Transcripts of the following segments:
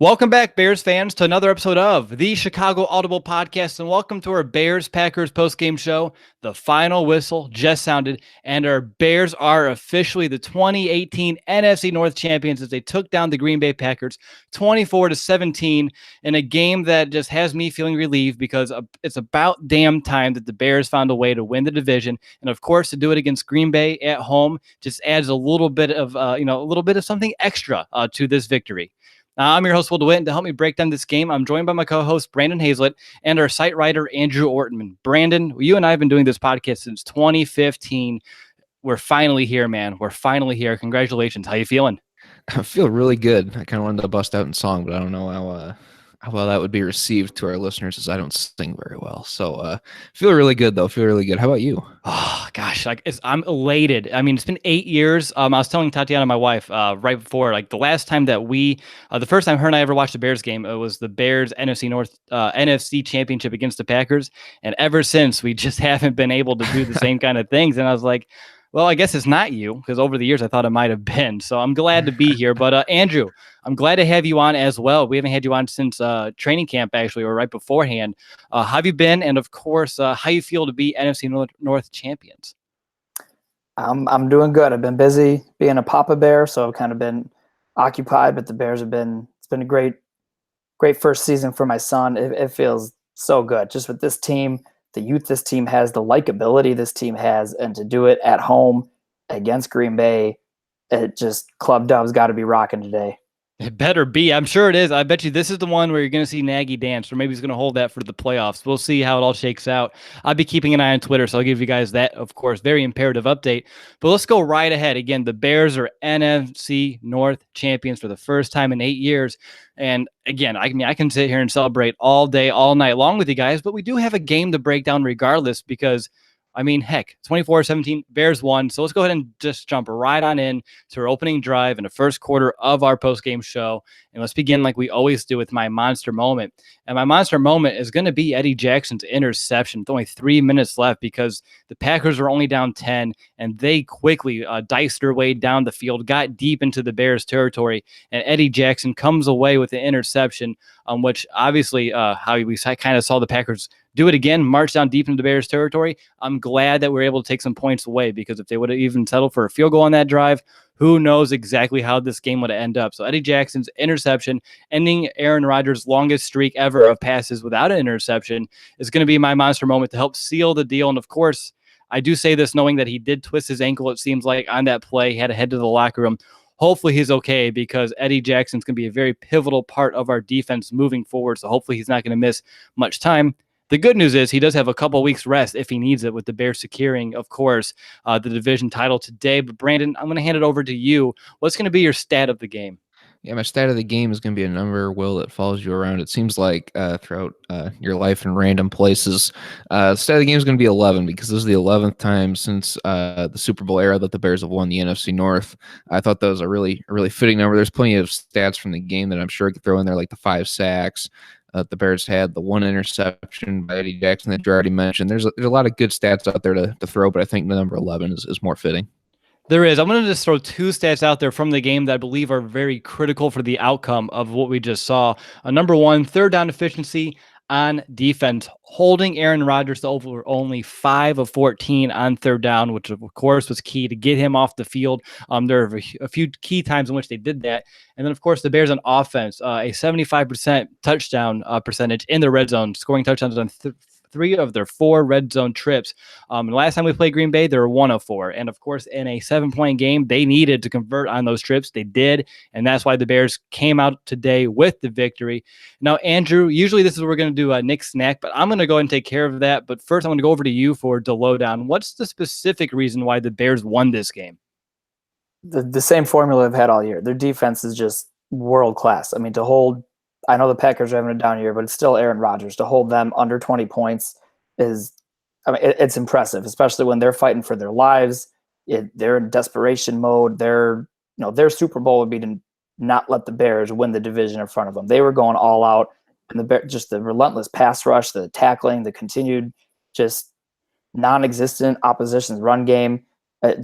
Welcome back, Bears fans, to another episode of the Chicago Audible Podcast, and welcome to our Bears-Packers postgame show. The final whistle just sounded, and our Bears are officially the 2018 NFC North champions as they took down the Green Bay Packers 24-17 in a game that just has me feeling relieved because it's about damn time that the Bears found a way to win the division, and of course, to do it against Green Bay at home just adds a little bit of, something extra to this victory. I'm your host, Will DeWitt, and to help me break down this game, I'm joined by my co-host, Brandon Hazlett, and our site writer, Andrew Ortman. Brandon, you and I have been doing this podcast since 2015. We're finally here, man. We're finally here. Congratulations. How you feeling? I feel really good. I kind of wanted to bust out in song, but I don't know how well that would be received to our listeners, as I don't sing very well. So feel really good, though. Feel really good. How about you? Oh, gosh, I'm elated. I mean, it's been 8 years. I was telling Tatiana, my wife, right before, the last time that the first time her and I ever watched a Bears game, it was the Bears NFC North, NFC Championship against the Packers. And ever since, we just haven't been able to do the same kind of things. And I was like, well, I guess it's not you, because over the years I thought it might have been. So I'm glad to be here. But Andrew, I'm glad to have you on as well. We haven't had you on since training camp, actually, or right beforehand. How have you been? And of course, how you feel to be NFC North champions? I'm doing good. I've been busy being a Papa Bear, so I've kind of been occupied. But the Bears it's been a great first season for my son. It feels so good, just with this team, the youth this team has, the likability this team has, and to do it at home against Green Bay, Club Dove's got to be rocking today. It better be. I'm sure it is. I bet you this is the one where you're going to see Nagy dance, or maybe he's going to hold that for the playoffs. We'll see how it all shakes out. I'll be keeping an eye on Twitter, so I'll give you guys that, of course, very imperative update. But let's go right ahead. Again, the Bears are NFC North champions for the first time in 8 years. And again, I can sit here and celebrate all day, all night long with you guys, but we do have a game to break down regardless because heck, 24-17, Bears won. So let's go ahead and just jump right on in to our opening drive in the first quarter of our post-game show. And let's begin like we always do with my monster moment. And my monster moment is going to be Eddie Jackson's interception with only 3 minutes left because the Packers were only down 10, and they quickly diced their way down the field, got deep into the Bears territory, and Eddie Jackson comes away with the interception, which obviously how we kind of saw the Packers do it again, march down deep into the Bears territory. I'm glad that we're able to take some points away because if they would have even settled for a field goal on that drive, who knows exactly how this game would end up. So Eddie Jackson's interception, ending Aaron Rodgers' longest streak ever of passes without an interception, is going to be my monster moment to help seal the deal. And of course, I do say this knowing that he did twist his ankle, it seems like, on that play. He had to head to the locker room. Hopefully he's okay because Eddie Jackson's going to be a very pivotal part of our defense moving forward. So hopefully he's not going to miss much time. The good news is he does have a couple weeks rest if he needs it, with the Bears securing, of course, the division title today. But Brandon, I'm going to hand it over to you. What's going to be your stat of the game? Yeah, my stat of the game is going to be a number, Will, that follows you around. It seems like throughout your life in random places. The stat of the game is going to be 11 because this is the 11th time since the Super Bowl era that the Bears have won the NFC North. I thought that was a really fitting number. There's plenty of stats from the game that I'm sure I could throw in there, like the 5 sacks. The Bears had the 1 interception by Eddie Jackson that you already mentioned. There's a lot of good stats out there to throw, but I think the number 11 is more fitting. There is. I'm going to just throw 2 stats out there from the game that I believe are very critical for the outcome of what we just saw. Number 1, third down efficiency on defense, holding Aaron Rodgers to over only 5 of 14 on third down, which of course was key to get him off the field. There are a few key times in which they did that. And then, of course, the Bears on offense, a 75% touchdown percentage in the red zone, scoring touchdowns on 3 of their 4 red zone trips. And last time we played Green Bay, they were 1 of 4. And of course, in a 7-point game, they needed to convert on those trips. They did. And that's why the Bears came out today with the victory. Now, Andrew, usually this is what we're going to do, Nick Snack, but I'm going to go ahead and take care of that. But first, I'm going to go over to you for the lowdown. What's the specific reason why the Bears won this game? The same formula I've had all year. Their defense is just world class. I mean, I know the Packers are having a down year, but it's still Aaron Rodgers. To hold them under 20 points it's impressive, especially when they're fighting for their lives. They're in desperation mode. Their Super Bowl would be to not let the Bears win the division in front of them. They were going all out, and just the relentless pass rush, the tackling, the continued just non-existent opposition's run game,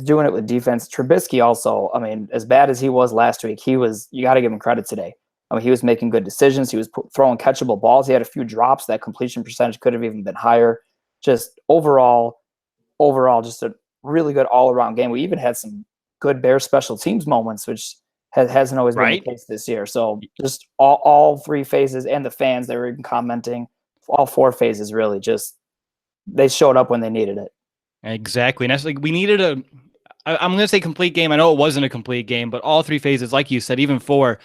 doing it with defense. Trubisky also, I mean, as bad as he was last week, you got to give him credit today. I mean, he was making good decisions. He was throwing catchable balls. He had a few drops. That completion percentage could have even been higher. Just overall, just a really good all-around game. We even had some good Bears special teams moments, which hasn't always been the case this year. So just all three phases, and the fans that were even commenting, all four phases really just, they showed up when they needed it. Exactly. And that's like, we needed I'm going to say complete game. I know it wasn't a complete game, but all three phases, like you said, even four,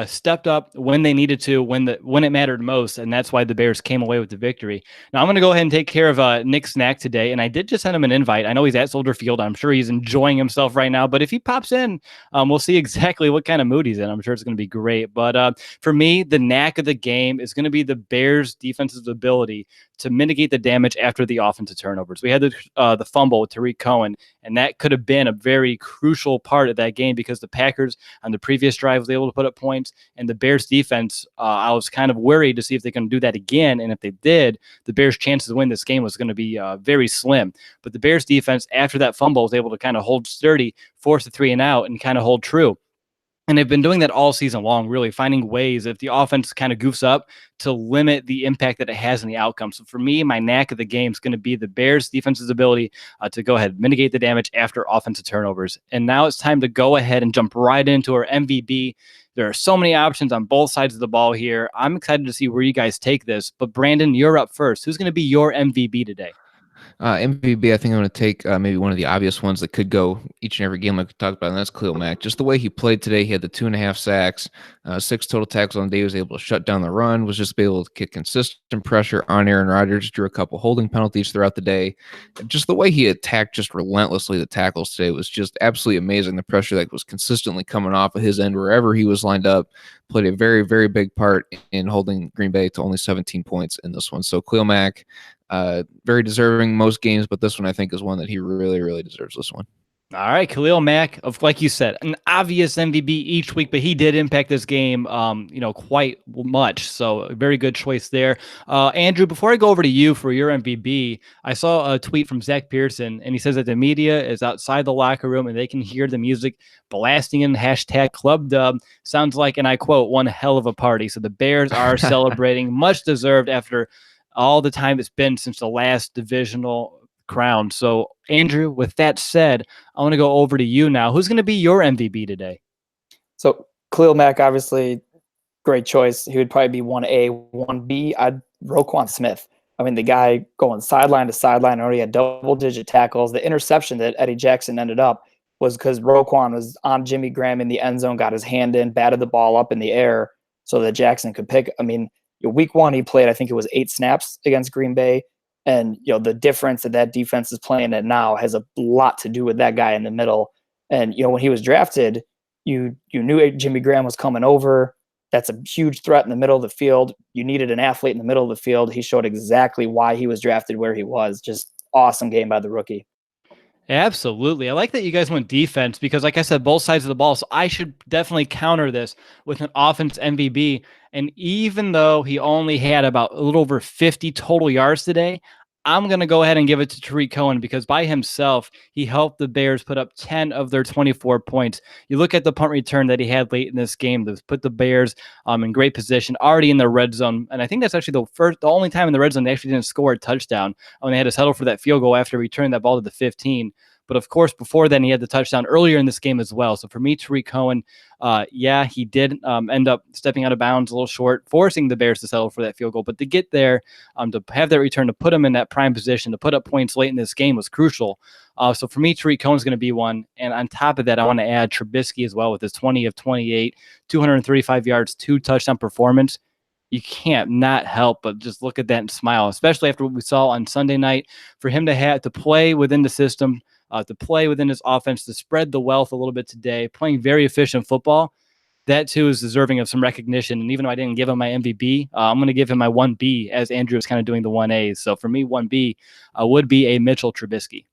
stepped up when they needed to, when it mattered most, and that's why the Bears came away with the victory. Now I'm going to go ahead and take care of Nick Snack today, and I did just send him an invite. I know he's at Soldier Field. I'm sure he's enjoying himself right now, but if he pops in, we'll see exactly what kind of mood he's in. I'm sure it's going to be great. But for me, the knack of the game is going to be the Bears' defensive ability to mitigate the damage after the offensive turnovers. We had the fumble with Tariq Cohen, and that could have been a very crucial part of that game because the Packers on the previous drive was able to put up points, and the Bears defense, I was kind of worried to see if they can do that again, and if they did, the Bears' chances to win this game was going to be very slim. But the Bears defense, after that fumble, was able to kind of hold sturdy, force the 3-and-out, and kind of hold true. And they've been doing that all season long, really finding ways if the offense kind of goofs up to limit the impact that it has in the outcome. So for me, my knack of the game is going to be the Bears defense's ability to go ahead and mitigate the damage after offensive turnovers. And now it's time to go ahead and jump right into our MVP. There are so many options on both sides of the ball here. I'm excited to see where you guys take this. But Brandon, you're up first. Who's going to be your MVP today? MVP, I think I'm going to take maybe one of the obvious ones that could go each and every game like we talked about, and that's Khalil Mack. Just the way he played today, he had the 2.5 sacks, 6 total tackles on the day. He was able to shut down the run, was just able to get consistent pressure on Aaron Rodgers, drew a couple holding penalties throughout the day. Just the way he attacked just relentlessly the tackles today was just absolutely amazing. The pressure that was consistently coming off of his end wherever he was lined up played a very, very big part in holding Green Bay to only 17 points in this one. So Khalil Mack, very deserving most games, but this one I think is one that he really, really deserves this one. All right, Khalil Mack, like you said, an obvious MVP each week, but he did impact this game, quite much. So a very good choice there. Andrew, before I go over to you for your MVP, I saw a tweet from Zach Pearson, and he says that the media is outside the locker room and they can hear the music blasting in #ClubDub. Sounds like, and I quote, one hell of a party. So the Bears are celebrating, much deserved after all the time it's been since the last divisional crown. So, Andrew, with that said, I want to go over to you now. Who's going to be your MVP today? So, Khalil Mack, obviously, great choice. He would probably be 1A, 1B. Roquan Smith. I mean, the guy going sideline to sideline, already had double-digit tackles. The interception that Eddie Jackson ended up was because Roquan was on Jimmy Graham in the end zone, got his hand in, batted the ball up in the air so that Jackson could pick. I mean, week one, he played, I think it was 8 snaps against Green Bay. And, the difference that defense is playing at now has a lot to do with that guy in the middle. And, when he was drafted, you knew Jimmy Graham was coming over. That's a huge threat in the middle of the field. You needed an athlete in the middle of the field. He showed exactly why he was drafted where he was. Just awesome game by the rookie. Absolutely. I like that you guys went defense because, like I said, both sides of the ball. So I should definitely counter this with an offense MVP. And even though he only had about a little over 50 total yards today, I'm going to go ahead and give it to Tariq Cohen because by himself, he helped the Bears put up 10 of their 24 points. You look at the punt return that he had late in this game to put the Bears in great position, already in the red zone. And I think that's actually the only time in the red zone they actually didn't score a touchdown when they had to settle for that field goal after returning that ball to the 15. But of course, before then, he had the touchdown earlier in this game as well. So for me, Tariq Cohen, he did end up stepping out of bounds a little short, forcing the Bears to settle for that field goal. But to get there, to have that return, to put him in that prime position, to put up points late in this game was crucial. So for me, Tariq Cohen's going to be one. And on top of that, I want to add Trubisky as well with his 20 of 28, 235 yards, 2 touchdown performance. You can't not help but just look at that and smile, especially after what we saw on Sunday night. For him to have to play within the system, to play within his offense, to spread the wealth a little bit today, playing very efficient football, that too is deserving of some recognition. And even though I didn't give him my MVP, I'm going to give him my 1B as Andrew is kind of doing the 1As. So for me, 1B would be a Mitchell Trubisky.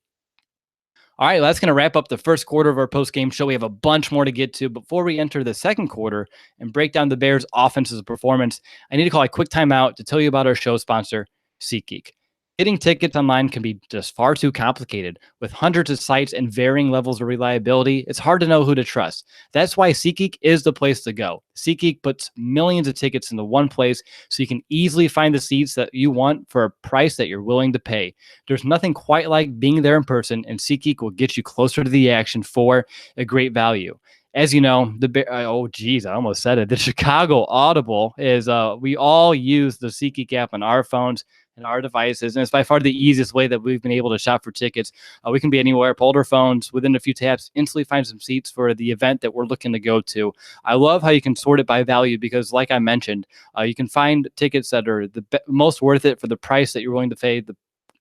All right, that's going to wrap up the first quarter of our post-game show. We have a bunch more to get to. Before we enter the second quarter and break down the Bears' offense's performance, I need to call a quick timeout to tell you about our show sponsor, SeatGeek. Getting tickets online can be just far too complicated. With hundreds of sites and varying levels of reliability, it's hard to know who to trust. That's why SeatGeek is the place to go. SeatGeek puts millions of tickets into one place so you can easily find the seats that you want for a price that you're willing to pay. There's nothing quite like being there in person, and SeatGeek will get you closer to the action for a great value. As you know, I almost said it. The Chicago Audible is we all use the SeatGeek app on our phones and our devices, and it's by far the easiest way that we've been able to shop for tickets. We can be anywhere, pull our phones, within a few taps, instantly find some seats for the event that we're looking to go to. I love how you can sort it by value because, like I mentioned, you can find tickets that are the most worth it for the price that you're willing to pay,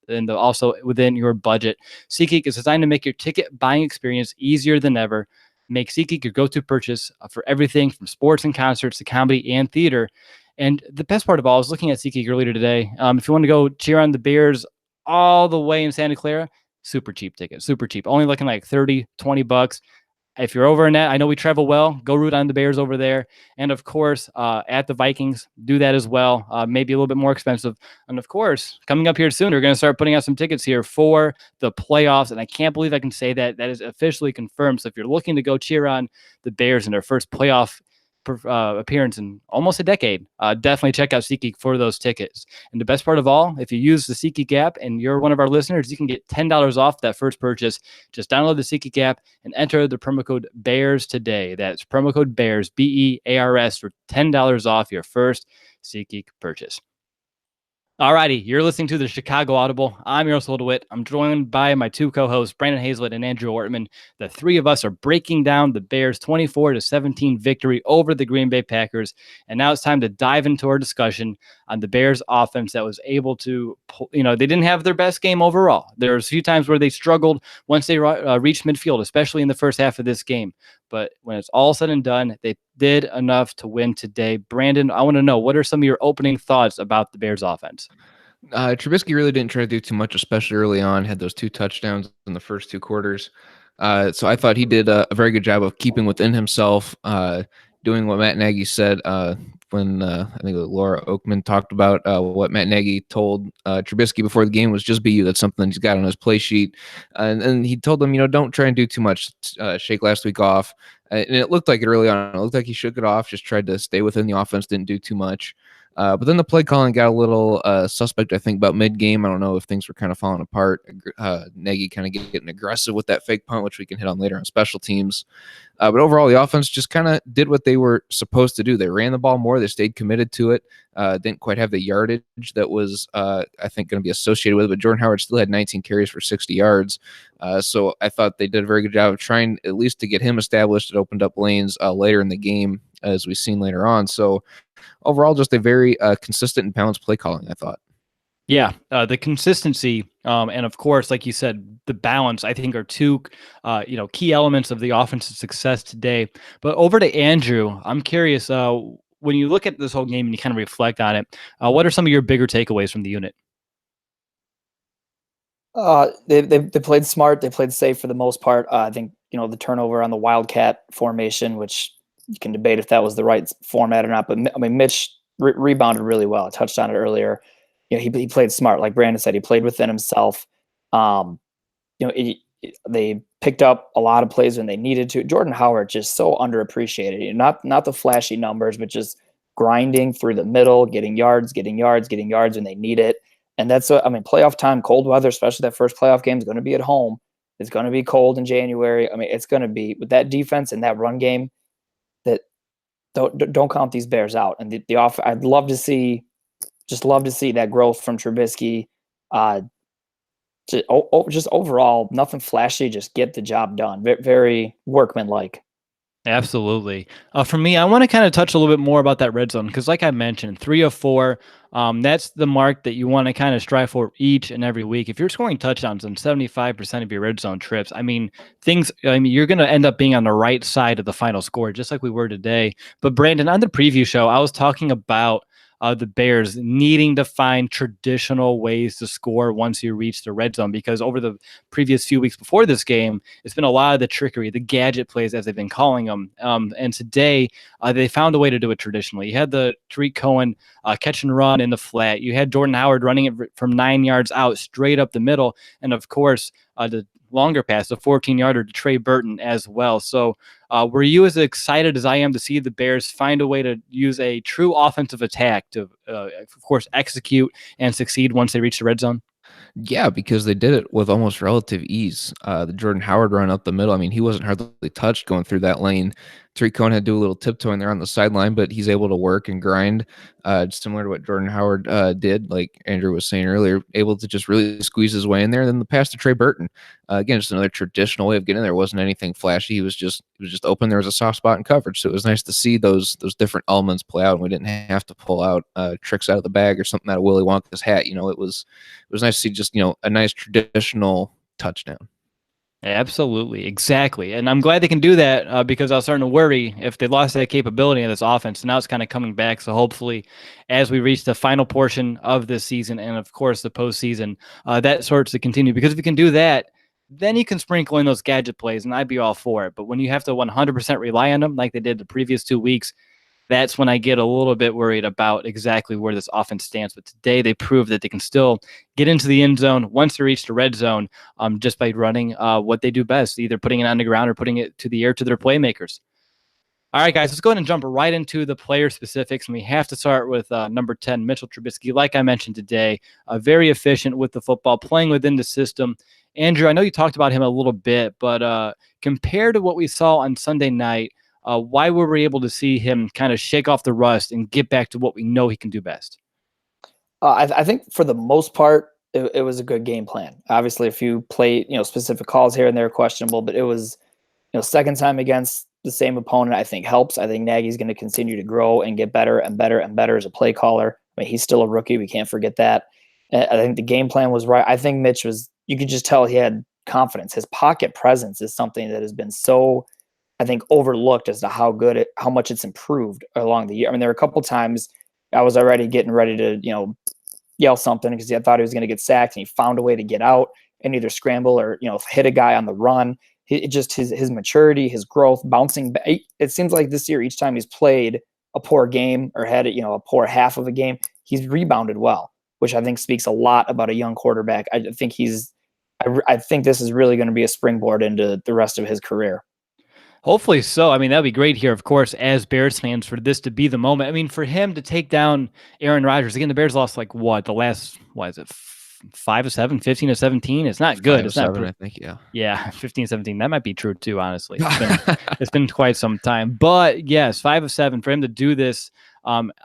and also within your budget. SeatGeek is designed to make your ticket buying experience easier than ever. Make SeatGeek your go-to purchase for everything from sports and concerts to comedy and theater. And the best part of all is looking at SeatGeek earlier today. If you want to go cheer on the Bears all the way in Santa Clara, super cheap ticket, super cheap. Only looking like $30-$20. If you're over in that, I know we travel well. Go root on the Bears over there. And of course, at the Vikings, do that as well. Maybe a little bit more expensive. And of course, coming up here soon, we're going to start putting out some tickets here for the playoffs. And I can't believe I can say that. That is officially confirmed. So if you're looking to go cheer on the Bears in their first playoff appearance in almost a decade, definitely check out SeatGeek for those tickets. And the best part of all, if you use the SeatGeek app and you're one of our listeners, you can get $10 off that first purchase. Just download the SeatGeek app and enter the promo code BEARS today. That's promo code BEARS, BEARS, for $10 off your first SeatGeek purchase. Alrighty, you're listening to the Chicago Audible. I'm your host, DeWitt. I'm joined by my two co-hosts, Brandon Hazlett and Andrew Ortman. The three of us are breaking down the Bears' 24-17 victory over the Green Bay Packers. And now it's time to dive into our discussion on the Bears' offense that was able to, they didn't have their best game overall. There was a few times where they struggled once they reached midfield, especially in the first half of this game. But when it's all said and done, they did enough to win today. Brandon, I want to know, what are some of your opening thoughts about the Bears offense? Trubisky really didn't try to do too much, especially early on. Had those 2 touchdowns in the first 2 quarters. So I thought he did a very good job of keeping within himself, doing what Matt Nagy said when I think Laura Oakman talked about what Matt Nagy told Trubisky before the game was just be you. That's something he's got on his play sheet. And he told them, don't try and do too much. Shake last week off. And it looked like it early on. It looked like he shook it off, just tried to stay within the offense, didn't do too much. But then the play calling got a little suspect, I think, about mid-game. I don't know if things were kind of falling apart. Nagy kind of getting aggressive with that fake punt, which we can hit on later on special teams. But overall, the offense just kind of did what they were supposed to do. They ran the ball more. They stayed committed to it. Didn't quite have the yardage that was, I think, going to be associated with it. But Jordan Howard still had 19 carries for 60 yards. So I thought they did a very good job of trying at least to get him established. It opened up lanes later in the game, as we've seen later on. So overall, just a very consistent and balanced play calling, I thought. Yeah, the consistency and, of course, like you said, the balance, I think, are two key elements of the offensive success today. But over to Andrew, I'm curious, when you look at this whole game and you kind of reflect on it, what are some of your bigger takeaways from the unit? They played smart. They played safe for the most part. I think, the turnover on the Wildcat formation, which you can debate if that was the right format or not. But I mean, Mitch rebounded really well. I touched on it earlier. He played smart. Like Brandon said, he played within himself. They picked up a lot of plays when they needed to. Jordan Howard just so underappreciated. Not the flashy numbers, but just grinding through the middle, getting yards when they need it. And that's playoff time, cold weather, especially that first playoff game, is going to be at home. It's going to be cold in January. I mean, it's going to be with that defense and that run game. That don't count these Bears out. And the off, I'd love to see that growth from Trubisky. Just overall, nothing flashy. Just get the job done. Very workmanlike. Absolutely. For me, I want to kind of touch a little bit more about that red zone because, like I mentioned, 3 of 4. That's the mark that you want to kind of strive for each and every week. If you're scoring touchdowns on 75% of your red zone trips, you're going to end up being on the right side of the final score, just like we were today. But Brandon, on the preview show, I was talking about the Bears needing to find traditional ways to score once you reach the red zone, because over the previous few weeks before this game, it's been a lot of the trickery, the gadget plays, as they've been calling them. And today, they found a way to do it traditionally. You had the Tariq Cohen catch and run in the flat. You had Jordan Howard running it from 9 yards out straight up the middle. And of course, the longer pass, the 14-yarder to Trey Burton as well. So were you as excited as I am to see the Bears find a way to use a true offensive attack to, of course, execute and succeed once they reach the red zone? Yeah, because they did it with almost relative ease. The Jordan Howard run up the middle, I mean, he wasn't hardly touched going through that lane. Tariq Cohen had to do a little tiptoeing there on the sideline, but he's able to work and grind, similar to what Jordan Howard did, like Andrew was saying earlier, able to just really squeeze his way in there. And then the pass to Trey Burton, again, just another traditional way of getting in there. It wasn't anything flashy. He was just open. There was a soft spot in coverage, so it was nice to see those different elements play out. And we didn't have to pull out tricks out of the bag or something out of Willy Wonka's hat. You know, it was nice to see just a nice traditional touchdown. Absolutely. Exactly. And I'm glad they can do that because I was starting to worry if they lost that capability in this offense. Now it's kind of coming back. So hopefully, as we reach the final portion of this season and, of course, the postseason, that starts to continue. Because if you can do that, then you can sprinkle in those gadget plays, and I'd be all for it. But when you have to 100% rely on them like they did the previous 2 weeks, that's when I get a little bit worried about exactly where this offense stands. But today they proved that they can still get into the end zone once they reach the red zone, just by running what they do best, either putting it on the ground or putting it to the air to their playmakers. All right, guys, let's go ahead and jump right into the player specifics. And we have to start with number 10, Mitchell Trubisky. Like I mentioned today, very efficient with the football, playing within the system. Andrew, I know you talked about him a little bit, but compared to what we saw on Sunday night, why were we able to see him kind of shake off the rust and get back to what we know he can do best? I think for the most part, it was a good game plan. Obviously, a few specific calls here and there questionable, but it was, second time against the same opponent, I think helps. I think Nagy's going to continue to grow and get better and better and better as a play caller. I mean, he's still a rookie. We can't forget that. I think the game plan was right. I think Mitch you could just tell he had confidence. His pocket presence is something that has been so, I think, overlooked as to how much it's improved along the year. I mean, there were a couple times I was already getting ready to, yell something because I thought he was going to get sacked, and he found a way to get out and either scramble or, hit a guy on the run. His maturity, his growth, bouncing back. It seems like this year, each time he's played a poor game or had a poor half of a game, he's rebounded well, which I think speaks a lot about a young quarterback. I think this is really going to be a springboard into the rest of his career. Hopefully so. I mean, that'd be great here, of course, as Bears fans, for this to be the moment. I mean, for him to take down Aaron Rodgers, again, the Bears lost the last, 5 of 7, 15 of 17? It's not good. It's not 7, I think, yeah. Yeah, 15, 17. That might be true too, honestly. It's been quite some time. But yes, 5 of 7 for him to do this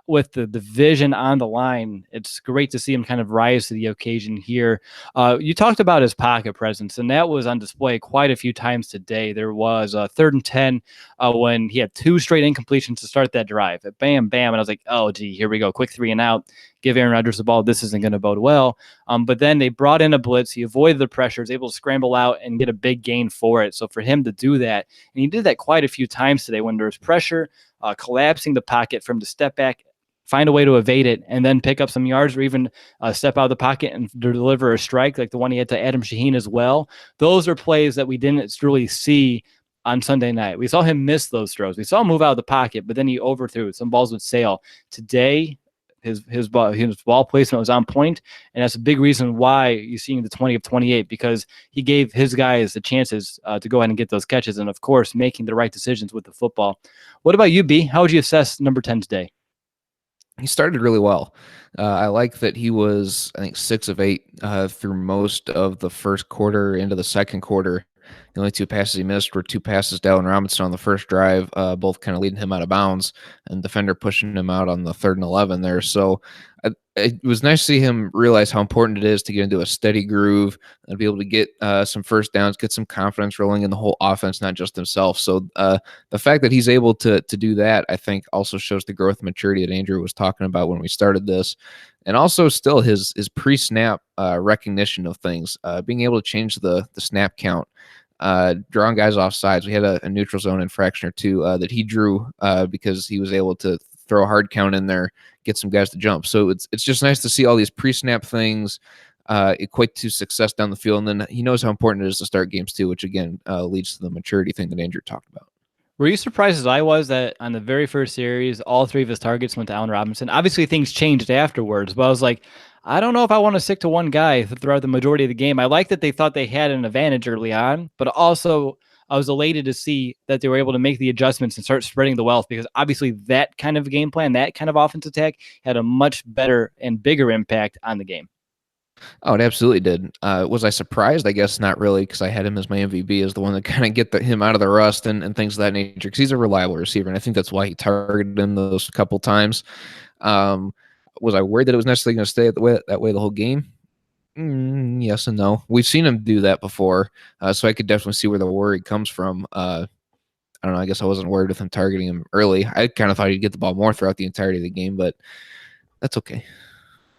with the division on the line. It's great to see him kind of rise to the occasion here. You talked about his pocket presence, and that was on display quite a few times today. There was a 3rd and 10 when he had 2 straight incompletions to start that drive. Bam, bam. And I was like, oh, gee, here we go. Quick 3 and out. Give Aaron Rodgers the ball. This isn't going to bode well. But then they brought in a blitz. He avoided the pressure, was able to scramble out and get a big gain for it. So for him to do that, and he did that quite a few times today when there was pressure, collapsing the pocket from the step back, find a way to evade it, and then pick up some yards, or even step out of the pocket and deliver a strike like the one he had to Adam Shaheen as well. Those are plays that we didn't really see on Sunday night. We saw him miss those throws. We saw him move out of the pocket, but then he overthrew it. Some balls would sail. Today, his ball placement was on point, and that's a big reason why you're seeing the 20 of 28, because he gave his guys the chances to go ahead and get those catches, and of course making the right decisions with the football. What about you, B? How would you assess number 10 today? He started really well. I like that he was, I think, 6 of 8 through most of the first quarter into the second quarter. The only 2 passes he missed were 2 passes to Allen Robinson on the first drive, both kind of leading him out of bounds, and defender pushing him out on the 3rd and 11 there. So it was nice to see him realize how important it is to get into a steady groove and be able to get some first downs, get some confidence rolling in the whole offense, not just himself. So the fact that he's able to do that, I think, also shows the growth and maturity that Andrew was talking about when we started this. And also still his pre-snap recognition of things, being able to change the snap count, drawing guys off sides. We had a neutral zone infraction or 2 that he drew because he was able to throw a hard count in there, get some guys to jump. So it's just nice to see all these pre-snap things equate to success down the field. And then he knows how important it is to start games too, which again leads to the maturity thing that Andrew talked about. Were you surprised as I was that on the very first series, all three of his targets went to Allen Robinson? Obviously, things changed afterwards, but I was like, I don't know if I want to stick to one guy throughout the majority of the game. I like that they thought they had an advantage early on, but also I was elated to see that they were able to make the adjustments and start spreading the wealth, because obviously that kind of game plan, that kind of offense attack had a much better and bigger impact on the game. Oh, it absolutely did. Was I surprised? I guess not really, because I had him as my MVP, as the one that kind of get him out of the rust and things of that nature, because he's a reliable receiver, and I think that's why he targeted him those couple times. Was I worried that it was necessarily going to stay that way the whole game? Yes and no. We've seen him do that before, so I could definitely see where the worry comes from. I don't know. I guess I wasn't worried with him targeting him early. I kind of thought he'd get the ball more throughout the entirety of the game, but that's okay.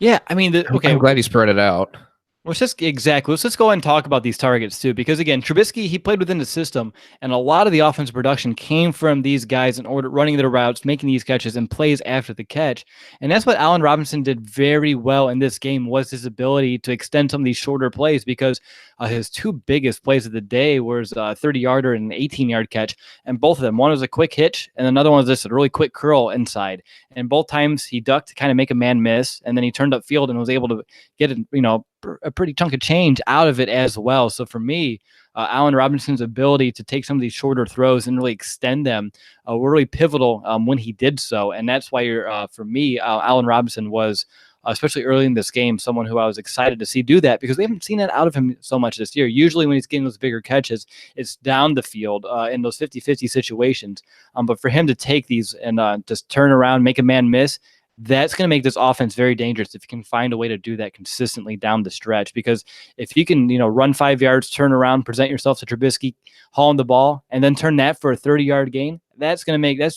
Yeah, I mean, I'm glad he spread it out. Let's just go ahead and talk about these targets too, because again, Trubisky, he played within the system, and a lot of the offensive production came from these guys in order running their routes, making these catches and plays after the catch. And that's what Allen Robinson did very well in this game, was his ability to extend some of these shorter plays, because his two biggest plays of the day was a 30-yarder and an 18-yard catch, and both of them, one was a quick hitch and another one was just a really quick curl inside. And both times he ducked to kind of make a man miss, and then he turned upfield and was able to get a pretty chunk of change out of it as well. So for me, Allen Robinson's ability to take some of these shorter throws and really extend them were really pivotal when he did so. And that's why for me, Allen Robinson was, especially early in this game, someone who I was excited to see do that, because we haven't seen that out of him so much this year. Usually when he's getting those bigger catches, it's down the field in those 50-50 situations. But for him to take these and just turn around, make a man miss, that's going to make this offense very dangerous if you can find a way to do that consistently down the stretch. Because if you can, run 5 yards, turn around, present yourself to Trubisky, haul him the ball, and then turn that for a 30-yard gain, that's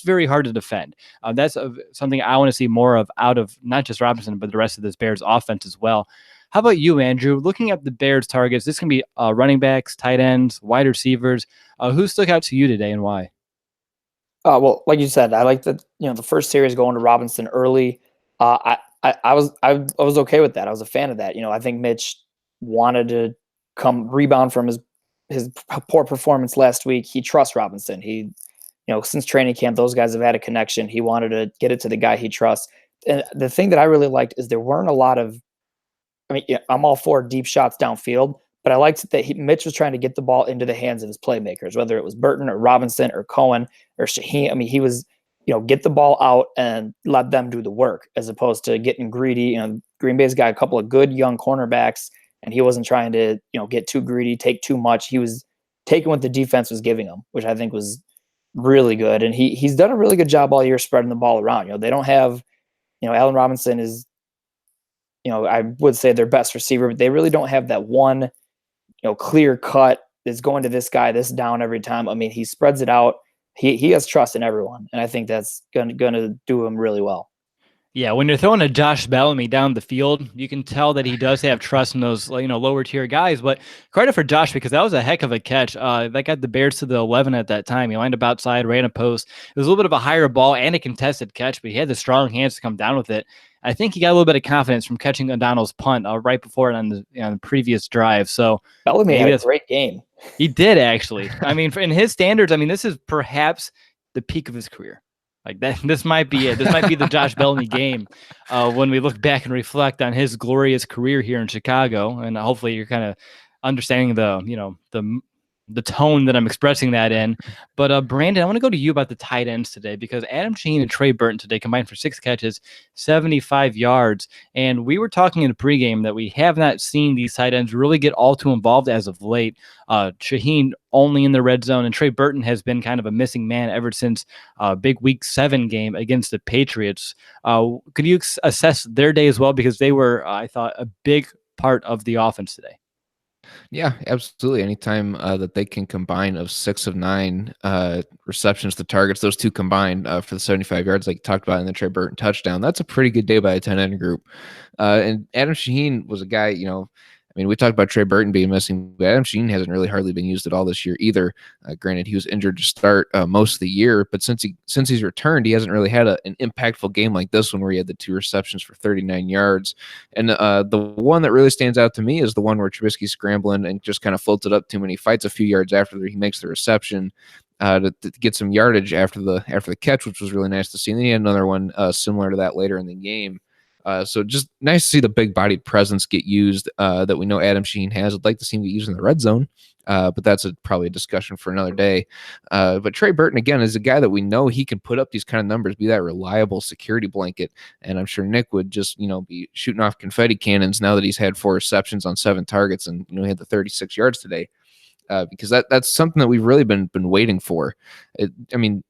very hard to defend. That's something I want to see more of out of not just Robinson, but the rest of this Bears offense as well. How about you, Andrew? Looking at the Bears targets, this can be running backs, tight ends, wide receivers. Who stuck out to you today and why? Well, like you said, I like that. The first series going to Robinson early. I was okay with that. I was a fan of that. I think Mitch wanted to come rebound from his poor performance last week. He trusts Robinson. He, since training camp, those guys have had a connection. He wanted to get it to the guy he trusts. And the thing that I really liked is there weren't a lot of. I'm all for deep shots downfield, but I liked that Mitch was trying to get the ball into the hands of his playmakers, whether it was Burton or Robinson or Cohen or Shaheen. He was, get the ball out and let them do the work, as opposed to getting greedy. Green Bay's got a couple of good young cornerbacks, and he wasn't trying to, get too greedy, take too much. He was taking what the defense was giving him, which I think was really good. And he's done a really good job all year spreading the ball around. They don't have, Allen Robinson is, I would say their best receiver, but they really don't have that one, clear cut is going to this guy, this down every time. He spreads it out. He has trust in everyone, and I think that's going to do him really well. Yeah, when you're throwing a Josh Bellamy down the field, you can tell that he does have trust in those, lower tier guys. But credit for Josh, because that was a heck of a catch. That got the Bears to the 11 at that time. He lined up outside, ran a post. It was a little bit of a higher ball and a contested catch, but he had the strong hands to come down with it. I think he got a little bit of confidence from catching O'Donnell's punt right before it on the previous drive. So Bellamy had a great game. He did, actually. In his standards, this is perhaps the peak of his career. Like that, this might be it. This might be the Josh Bellamy game when we look back and reflect on his glorious career here in Chicago. And hopefully, you're kind of understanding the tone that I'm expressing that in. But Brandon, I want to go to you about the tight ends today, because Adam Shaheen and Trey Burton today combined for 6 catches, 75 yards. And we were talking in the pregame that we have not seen these tight ends really get all too involved as of late. Shaheen only in the red zone, and Trey Burton has been kind of a missing man ever since big Week 7 game against the Patriots. Could you assess their day as well? Because they were, I thought, a big part of the offense today. Yeah, absolutely. Anytime that they can combine of 6 of 9 receptions to targets, those two combined for the 75 yards, like you talked about in the Trey Burton touchdown, that's a pretty good day by a 10 end group. And Adam Shaheen was a guy, mean, we talked about Trey Burton being missing, but Adam Sheen hasn't really hardly been used at all this year either. Granted, he was injured to start most of the year, but since he's returned, he hasn't really had an impactful game like this one where he had the 2 receptions for 39 yards. And the one that really stands out to me is the one where Trubisky's scrambling and just kind of floats it up to him, and he fights a few yards after he makes the reception. To get some yardage after the catch, which was really nice to see. And then he had another one similar to that later in the game. So just nice to see the big-bodied presence get used that we know Adam Sheen has. I'd like to see him get used in the red zone, but that's probably a discussion for another day. But Trey Burton, again, is a guy that we know he can put up these kind of numbers, be that reliable security blanket. And I'm sure Nick would just, be shooting off confetti cannons now that he's had 4 receptions on 7 targets and, he had the 36 yards today. Because that's something that we've really been waiting for.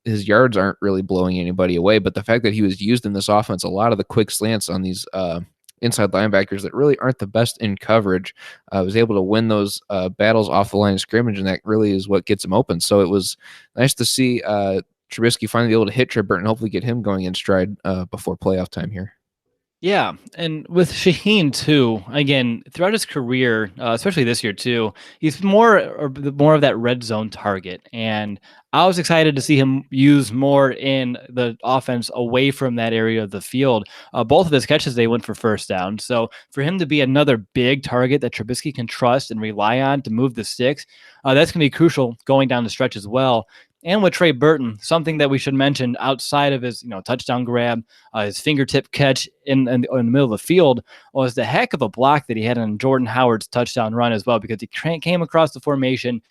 His yards aren't really blowing anybody away, but the fact that he was used in this offense, a lot of the quick slants on these inside linebackers that really aren't the best in coverage, was able to win those battles off the line of scrimmage, and that really is what gets him open. So it was nice to see Trubisky finally be able to hit Trey Burton, hopefully get him going in stride before playoff time here. Yeah, and with Shaheen too, again, throughout his career, especially this year too, he's more of that red zone target, and I was excited to see him use more in the offense away from that area of the field. Both of his catches, they went for first down, so for him to be another big target that Trubisky can trust and rely on to move the sticks, that's going to be crucial going down the stretch as well. And with Trey Burton, something that we should mention outside of his touchdown grab, his fingertip catch in the middle of the field was the heck of a block that he had on Jordan Howard's touchdown run as well, because he came across the formation.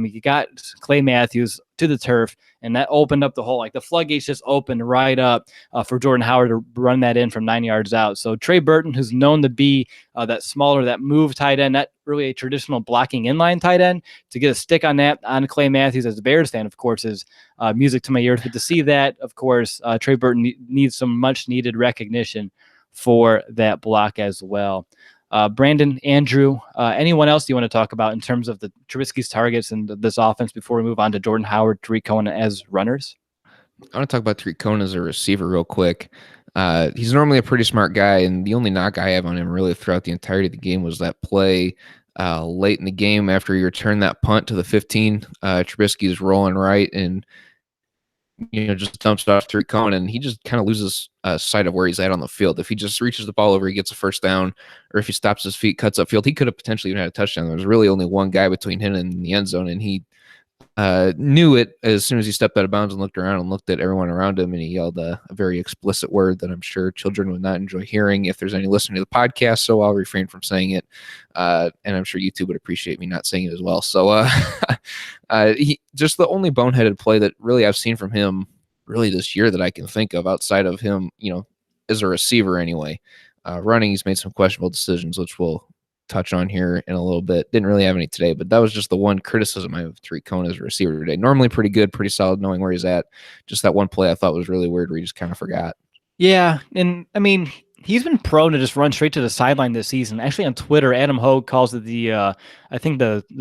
He got Clay Matthews to the turf, and that opened up the hole. Like the floodgates just opened right up for Jordan Howard to run that in from 9 yards out. So Trey Burton, who's known to be that smaller, that move tight end, not really a traditional blocking inline tight end, to get a stick on that on Clay Matthews as a Bears fan, of course, is music to my ears. But to see that, of course, Trey Burton needs some much needed recognition for that block as well. Brandon, Andrew, anyone else you want to talk about in terms of the Trubisky's targets and this offense before we move on to Jordan Howard, Tariq Cohen as runners? I want to talk about Tariq Cohen as a receiver real quick. He's normally a pretty smart guy, and the only knock I have on him really throughout the entirety of the game was that play late in the game after he returned that punt to the 15. Trubisky is rolling right and just dumps it off Tariq Cohen, and he just kind of loses sight of where he's at on the field. If he just reaches the ball over, he gets a first down, or if he stops his feet, cuts upfield, he could have potentially even had a touchdown. There was really only one guy between him and the end zone, and he knew it as soon as he stepped out of bounds and looked around and looked at everyone around him, and he yelled a very explicit word that I'm sure children would not enjoy hearing if there's any listening to the podcast, so I'll refrain from saying it, and I'm sure YouTube would appreciate me not saying it as well. So he just the only boneheaded play that really I've seen from him really this year that I can think of outside of him, as a receiver anyway. Running, he's made some questionable decisions, which we'll touch on here in a little bit. Didn't really have any today, but that was just the one criticism I have of Tariq Cohen as a receiver today. Normally pretty good, pretty solid, knowing where he's at. Just that one play I thought was really weird where he just kind of forgot. Yeah, and he's been prone to just run straight to the sideline this season. Actually, on Twitter, Adam Hogue calls it the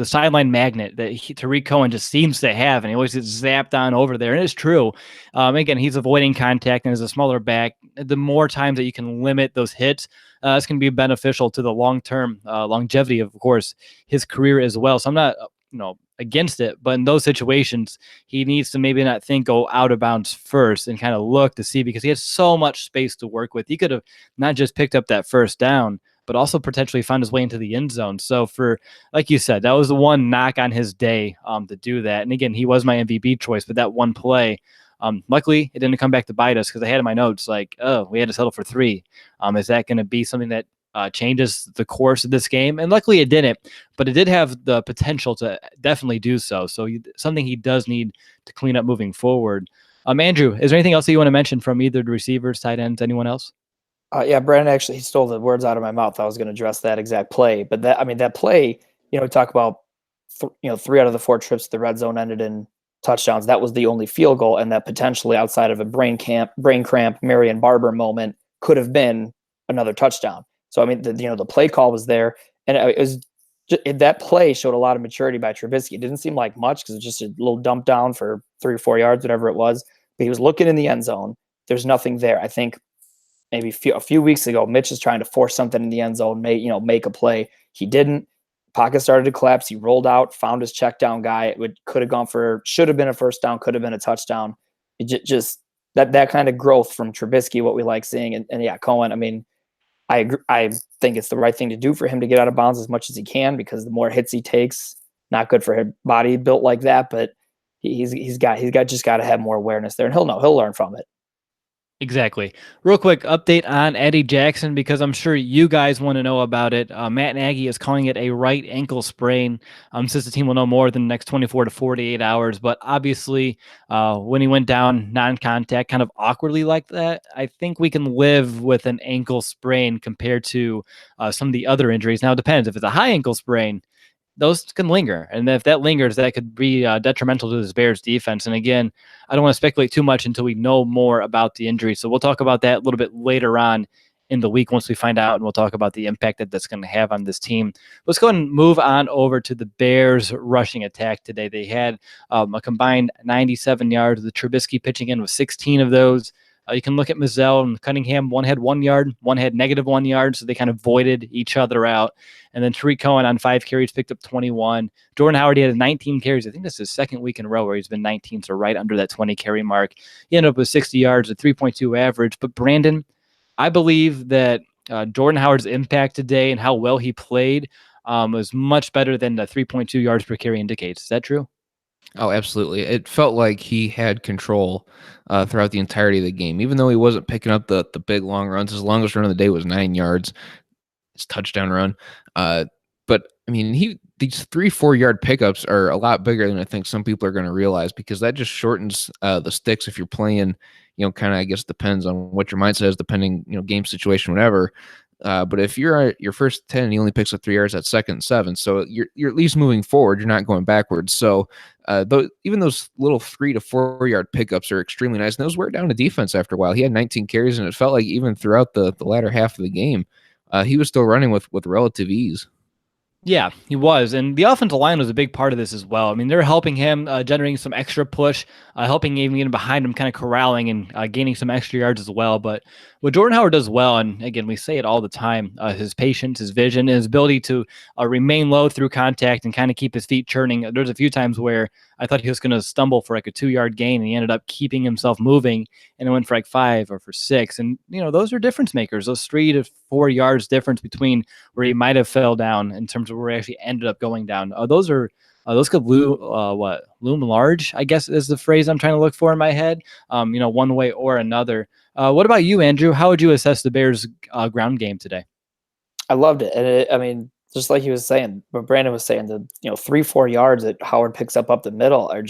sideline magnet that Tariq Cohen just seems to have, and he always gets zapped on over there. And it's true. Again, he's avoiding contact, and as a smaller back, the more times that you can limit those hits, it's going to be beneficial to the long-term longevity of course, his career as well. So I'm not, against it, but in those situations, he needs to maybe not go out of bounds first and kind of look to see, because he has so much space to work with. He could have not just picked up that first down, but also potentially found his way into the end zone. So for, like you said, that was the one knock on his day to do that. And again, he was my MVP choice, but that one play, luckily it didn't come back to bite us, because I had in my notes we had to settle for 3. Is that going to be something that changes the course of this game? And luckily it didn't, but it did have the potential to definitely do so. So something he does need to clean up moving forward. Andrew, is there anything else that you want to mention from either the receivers, tight ends, anyone else? Yeah, Brandon actually, he stole the words out of my mouth. I was going to address that exact play, but that play, we talk about, 3 out of the 4 trips to the red zone ended in touchdowns. That was the only field goal, and that potentially outside of a brain cramp, Marion Barber moment could have been another touchdown. So the play call was there, and that play showed a lot of maturity by Trubisky. It didn't seem like much because it was just a little dump down for 3 or 4 yards, whatever it was. But he was looking in the end zone. There's nothing there. I think maybe a few weeks ago, Mitch is trying to force something in the end zone, make a play. He didn't. Pocket started to collapse. He rolled out, found his check down guy. Should have been a first down, could have been a touchdown. It just that kind of growth from Trubisky, what we like seeing. And yeah, Cohen, I mean, I agree. I think it's the right thing to do for him to get out of bounds as much as he can, because the more hits he takes, not good for his body built like that. But he's got to have more awareness there, and he'll learn from it. Exactly. Real quick update on Eddie Jackson, because I'm sure you guys want to know about it. Matt Nagy is calling it a right ankle sprain. Since the team will know more in the next 24 to 48 hours. But obviously, when he went down non-contact, kind of awkwardly like that, I think we can live with an ankle sprain compared to some of the other injuries. Now, it depends. If it's a high ankle sprain, those can linger. And if that lingers, that could be detrimental to this Bears defense. And again, I don't want to speculate too much until we know more about the injury. So we'll talk about that a little bit later on in the week once we find out, and we'll talk about the impact that that's going to have on this team. Let's go ahead and move on over to the Bears rushing attack today. They had a combined 97 yards. The Trubisky pitching in with 16 of those. You can look at Mazzell and Cunningham. One had 1 yard, one had -1 yard, so they kind of voided each other out. And then Tariq Cohen on 5 carries picked up 21. Jordan Howard, he had 19 carries. I think this is his second week in a row where he's been 19, so right under that 20 carry mark. He ended up with 60 yards, a 3.2 average. But Brandon, I believe that Jordan Howard's impact today and how well he played was much better than the 3.2 yards per carry indicates. Is that true? Oh, absolutely. It felt like he had control throughout the entirety of the game, even though he wasn't picking up the big long runs. His longest run of the day was 9 yards, his touchdown run. But I mean, these 3-4 yard pickups are a lot bigger than I think some people are going to realize, because that just shortens the sticks if you're playing. Kind of, I guess, depends on what your mindset is, depending, game situation, whatever. But if you're at your first 10 and he only picks up 3 yards at 2nd and 7, so you're at least moving forward. You're not going backwards. So even those little 3 to 4 yard pickups are extremely nice. And those wear down the defense after a while. He had 19 carries, and it felt like even throughout the latter half of the game, he was still running with relative ease. Yeah, he was. And the offensive line was a big part of this as well. I mean, they're helping him, generating some extra push, helping even getting behind him, kind of corralling and gaining some extra yards as well. But what Jordan Howard does well, and again, we say it all the time, his patience, his vision, his ability to remain low through contact and kind of keep his feet churning. There's a few times where I thought he was going to stumble for like a 2-yard gain, and he ended up keeping himself moving, and it went for like 5 or for 6. And, those are difference makers, those 3 to 4 yards difference between where he might have fell down in terms of where he actually ended up going down. Those could loom large, I guess is the phrase I'm trying to look for in my head, one way or another. What about you, Andrew? How would you assess the Bears' ground game today? I loved it. And I mean, just like he was saying, but Brandon was saying, the 3-4 yards that Howard picks up the middle are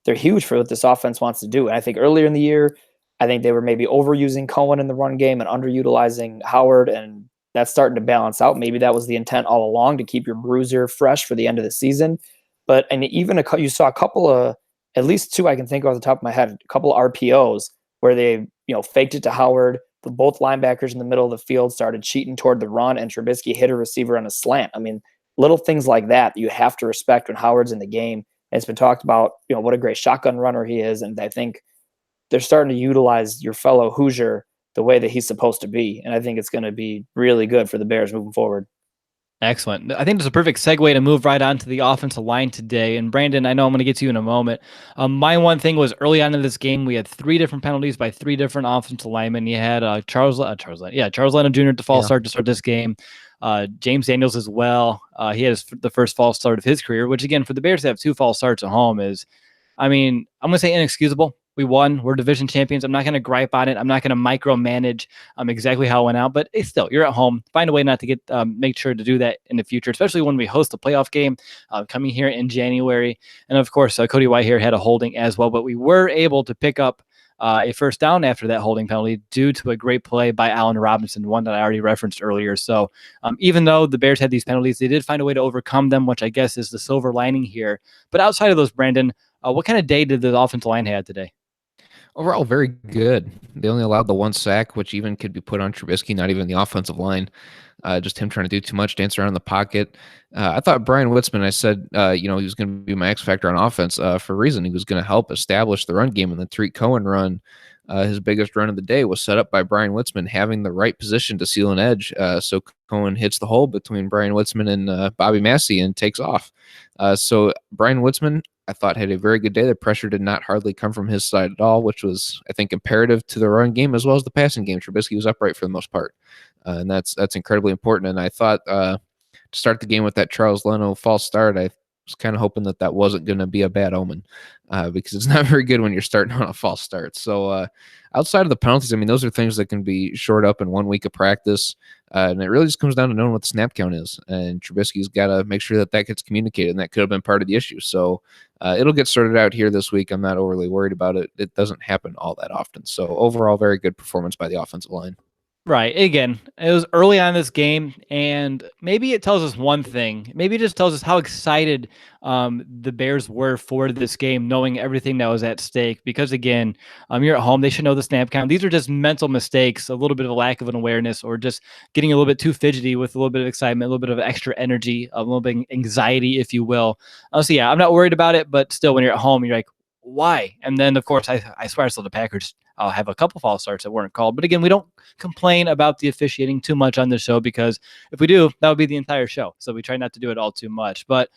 they're huge for what this offense wants to do. And I think earlier in the year, I think they were maybe overusing Cohen in the run game and underutilizing Howard, and that's starting to balance out. Maybe that was the intent all along, to keep your bruiser fresh for the end of the season. But even you saw a couple of, at least 2 I can think of off the top of my head, a couple of RPOs where they faked it to Howard. Both linebackers in the middle of the field started cheating toward the run, and Trubisky hit a receiver on a slant. I mean, little things like that you have to respect when Howard's in the game. And it's been talked about, what a great shotgun runner he is, and I think they're starting to utilize your fellow Hoosier the way that he's supposed to be, and I think it's going to be really good for the Bears moving forward. Excellent. I think there's a perfect segue to move right on to the offensive line today. And Brandon, I know I'm going to get to you in a moment. My one thing was early on in this game, we had 3 different penalties by 3 different offensive linemen. You had Charles Leonard Jr. at the false start to start this game. James Daniels as well. He had the first false start of his career, which again, for the Bears to have 2 false starts at home is, I'm going to say inexcusable. We won. We're division champions. I'm not going to gripe on it. I'm not going to micromanage exactly how it went out. But still, you're at home. Find a way not to make sure to do that in the future, especially when we host a playoff game coming here in January. And of course, Cody Whitehair had a holding as well. But we were able to pick up a first down after that holding penalty due to a great play by Allen Robinson, one that I already referenced earlier. So even though the Bears had these penalties, they did find a way to overcome them, which I guess is the silver lining here. But outside of those, Brandon, what kind of day did the offensive line have today? Overall, very good. They only allowed the 1 sack, which even could be put on Trubisky, not even the offensive line. Just him trying to do too much, dance around in the pocket. I thought Brian Witzman, I said, he was going to be my X factor on offense for a reason. He was going to help establish the run game, and the Tariq Cohen run his biggest run of the day was set up by Brian Witzman having the right position to seal an edge. So Cohen hits the hole between Brian Witzman and Bobby Massey and takes off. So Brian Witzman, I thought, had a very good day. The pressure did not hardly come from his side at all, which was, I think, imperative to the run game as well as the passing game. Trubisky was upright for the most part, and that's incredibly important. And I thought to start the game with that Charles Leno false start, I was kind of hoping that wasn't going to be a bad omen, because it's not very good when you're starting on a false start. So outside of the penalties, I mean, those are things that can be shored up in 1 week of practice. And it really just comes down to knowing what the snap count is. And Trubisky's got to make sure that gets communicated, and that could have been part of the issue. So it'll get sorted out here this week. I'm not overly worried about it. It doesn't happen all that often. So overall, very good performance by the offensive line. Right. Again, it was early on in this game, and maybe it tells us one thing. Maybe it just tells us how excited the Bears were for this game, knowing everything that was at stake. Because, again, you're at home. They should know the snap count. These are just mental mistakes, a little bit of a lack of an awareness, or just getting a little bit too fidgety with a little bit of excitement, a little bit of extra energy, a little bit of anxiety, if you will. So, yeah, I'm not worried about it, but still, when you're at home, you're like, why? And then, of course, I swear I saw the Packers have a couple false starts that weren't called. But again, we don't complain about the officiating too much on the show, because if we do, that would be the entire show. So we try not to do it all too much. But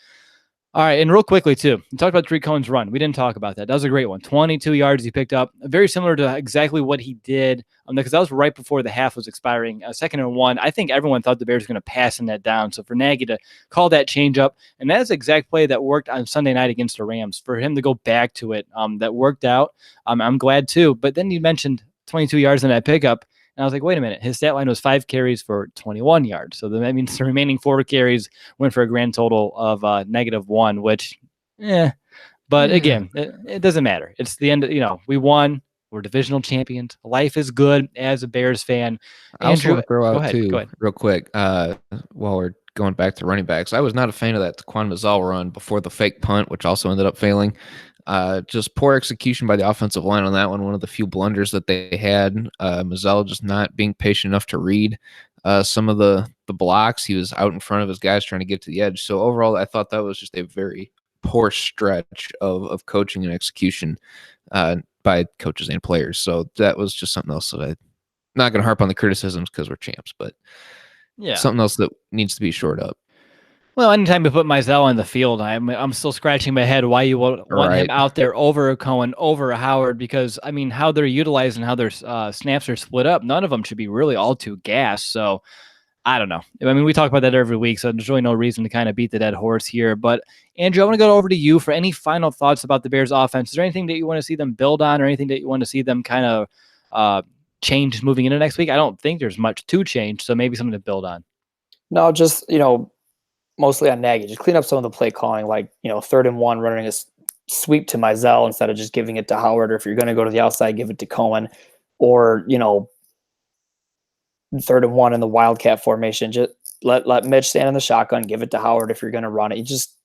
all right, and real quickly, too, we talked about Tariq Cohen's run. We didn't talk about that. That was a great one. 22 yards he picked up. Very similar to exactly what he did, because that was right before the half was expiring. 2nd and 1. I think everyone thought the Bears were going to pass in that down. So for Nagy to call that change up, and that's the exact play that worked on Sunday night against the Rams. For him to go back to it, that worked out. I'm glad, too. But then you mentioned 22 yards in that pickup. And I was like, wait a minute. His stat line was 5 carries for 21 yards. So that means the remaining 4 carries went for a grand total of -1, which, But again, it doesn't matter. It's the end. We won. We're divisional champions. Life is good as a Bears fan. I also want to throw out, go ahead. real quick, while we're going back to running backs, I was not a fan of that Taquan Mazzell run before the fake punt, which also ended up failing. Just poor execution by the offensive line on that one. One of the few blunders that they had. Mazzell just not being patient enough to read some of the blocks. He was out in front of his guys trying to get to the edge. So overall, I thought that was just a very poor stretch of coaching and execution by coaches and players. So that was just something else that I'm not going to harp on the criticisms because we're champs, but something else that needs to be shored up. Well, anytime you put Mazzell on the field, I'm still scratching my head why you want him out there over a Cohen, over a Howard, because, I mean, how they're utilized and how their snaps are split up, none of them should be really all too gassed. So I don't know. I mean, we talk about that every week, so there's really no reason to kind of beat the dead horse here. But, Andrew, I want to go over to you for any final thoughts about the Bears offense. Is there anything that you want to see them build on, or anything that you want to see them kind of change moving into next week? I don't think there's much to change, so maybe something to build on. No, just, mostly on Nagy. Just clean up some of the play calling, like, 3rd and 1, running a sweep to Mazzell instead of just giving it to Howard. Or if you're going to go to the outside, give it to Cohen. Or, 3rd and 1 in the Wildcat formation. Just let Mitch stand in the shotgun, give it to Howard if you're going to run it. You're just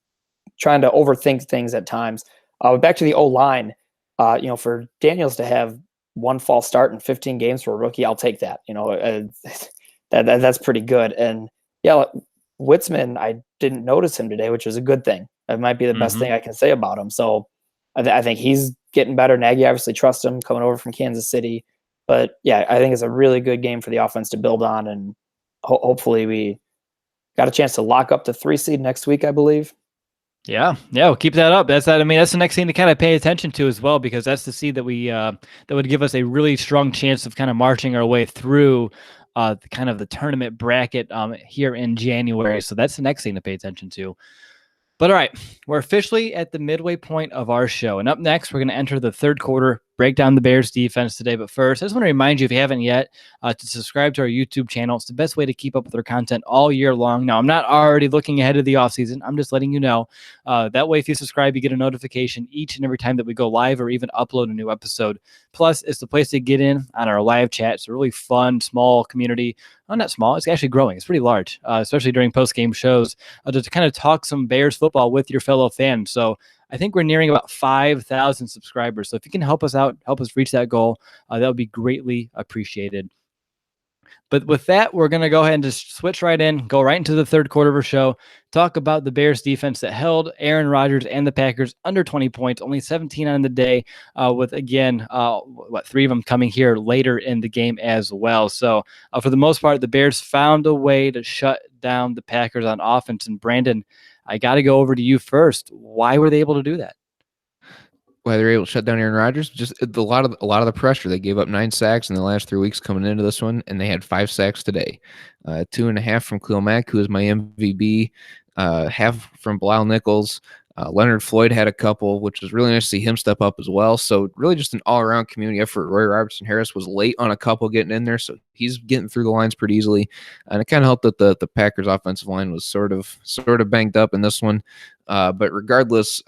trying to overthink things at times. Back to the O-line, for Daniels to have 1 false start in 15 games for a rookie, I'll take that. That's pretty good. And yeah, Witzman, I didn't notice him today, which was a good thing. That might be the best thing I can say about him. So I think he's getting better. Nagy obviously trusts him coming over from Kansas City. But yeah, I think it's a really good game for the offense to build on. And hopefully we got a chance to lock up the 3 seed next week, I believe. Yeah, we'll keep that up. That's the next thing to kind of pay attention to as well, because that's the seed that we that would give us a really strong chance of kind of marching our way through the tournament bracket here in January. So that's the next thing to pay attention to. But all right, we're officially at the midway point of our show. And up next, we're going to enter the 3rd quarter, break down the Bears defense today. But first, I just want to remind you, if you haven't yet, to subscribe to our YouTube channel. It's the best way to keep up with our content all year long. Now, I'm not already looking ahead of the offseason. I'm just letting you know. That way, if you subscribe, you get a notification each and every time that we go live or even upload a new episode. Plus, it's the place to get in on our live chat. It's a really fun, small community. Oh, not small. It's actually growing. It's pretty large, especially during post-game shows, to kind of talk some Bears football with your fellow fans. So I think we're nearing about 5,000 subscribers. So if you can help us out, help us reach that goal, that would be greatly appreciated. But with that, we're going to go ahead and just switch right in, go right into the third quarter of our show, talk about the Bears defense that held Aaron Rodgers and the Packers under 20 points, only 17 on the day, with, again, 3 of them coming here later in the game as well. So for the most part, the Bears found a way to shut down the Packers on offense. And Brandon, I got to go over to you first. Why were they able to do that? Why they're able to shut down Aaron Rodgers? Just a lot of the pressure. They gave up 9 sacks in the last 3 weeks coming into this one, and they had 5 sacks today. 2.5 from Khalil Mack, who is my MVP. Half from Bilal Nichols. Leonard Floyd had a couple, which was really nice to see him step up as well. So really just an all-around community effort. Roy Robertson-Harris was late on a couple getting in there, so he's getting through the lines pretty easily. And it kind of helped that the Packers offensive line was sort of banged up in this one. But regardless,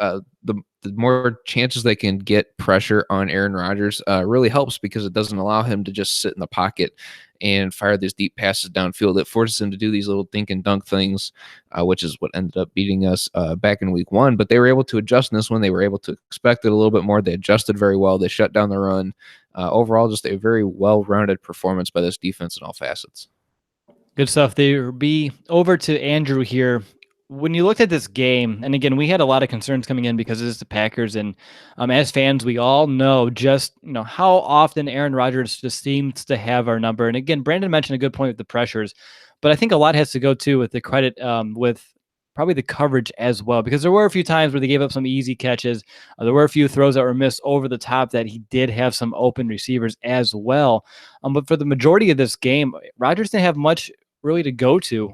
the more chances they can get pressure on Aaron Rodgers really helps, because it doesn't allow him to just sit in the pocket and fire these deep passes downfield. It forces him to do these little dink and dunk things, which is what ended up beating us back in week 1. But they were able to adjust in this one. They were able to expect it a little bit more. They adjusted very well. They shut down the run. Overall, just a very well-rounded performance by this defense in all facets. Good stuff. There be over to Andrew here. When you looked at this game, and again, we had a lot of concerns coming in because it's the Packers, and as fans, we all know just how often Aaron Rodgers just seems to have our number. And again, Brandon mentioned a good point with the pressures, but I think a lot has to go too with the credit with probably the coverage as well, because there were a few times where they gave up some easy catches. There were a few throws that were missed over the top that he did have some open receivers as well. But for the majority of this game, Rodgers didn't have much really to go to.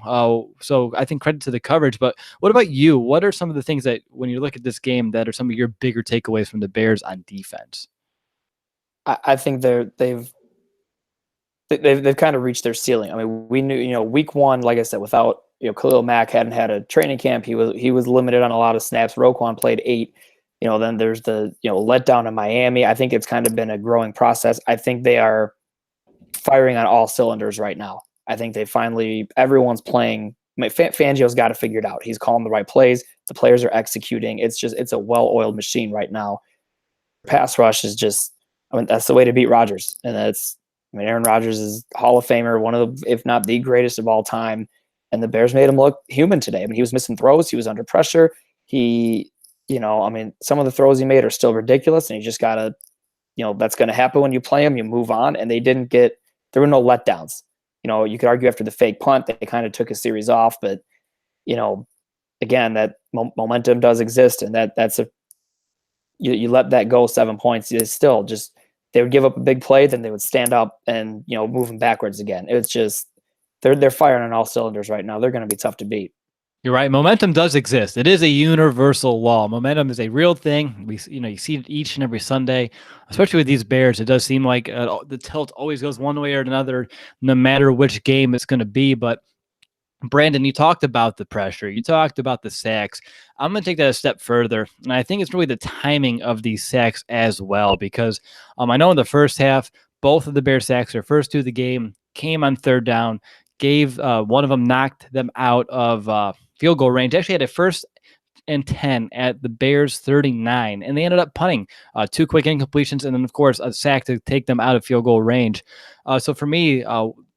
So I think credit to the coverage. But what about you? What are some of the things that, when you look at this game, that are some of your bigger takeaways from the Bears on defense? I think they've kind of reached their ceiling. I mean, we knew, week 1, like I said, without Khalil Mack hadn't had a training camp. He was limited on a lot of snaps. Roquan played 8. Then there's the letdown in Miami. I think it's kind of been a growing process. I think they are firing on all cylinders right now. I think everyone's playing. Fangio's got it figured out. He's calling the right plays. The players are executing. It's a well-oiled machine right now. Pass rush is just, that's the way to beat Rodgers. And Aaron Rodgers is Hall of Famer, one of the, if not the greatest of all time. And the Bears made him look human today. He was missing throws. He was under pressure. Some of the throws he made are still ridiculous, and you just gotta, that's going to happen when you play him. You move on, and there were no letdowns. You could argue after the fake punt, they kind of took a series off, but, again, that momentum does exist, and you let that go 7 points. It's still just, they would give up a big play, then they would stand up and, move them backwards again. It's just, they're firing on all cylinders right now. They're going to be tough to beat. You're right. Momentum does exist. It is a universal law. Momentum is a real thing. You see it each and every Sunday, especially with these Bears. It does seem like the tilt always goes one way or another, no matter which game it's going to be. But Brandon, you talked about the pressure. You talked about the sacks. I'm going to take that a step further, and I think it's really the timing of these sacks as well, because I know in the first half, both of the Bears sacks, their first 2 of the game, came on third down, one of them knocked them out of field goal range. Actually had a 1st and 10 at the Bears 39, and they ended up punting 2 quick incompletions, and then of course a sack to take them out of field goal range. So for me,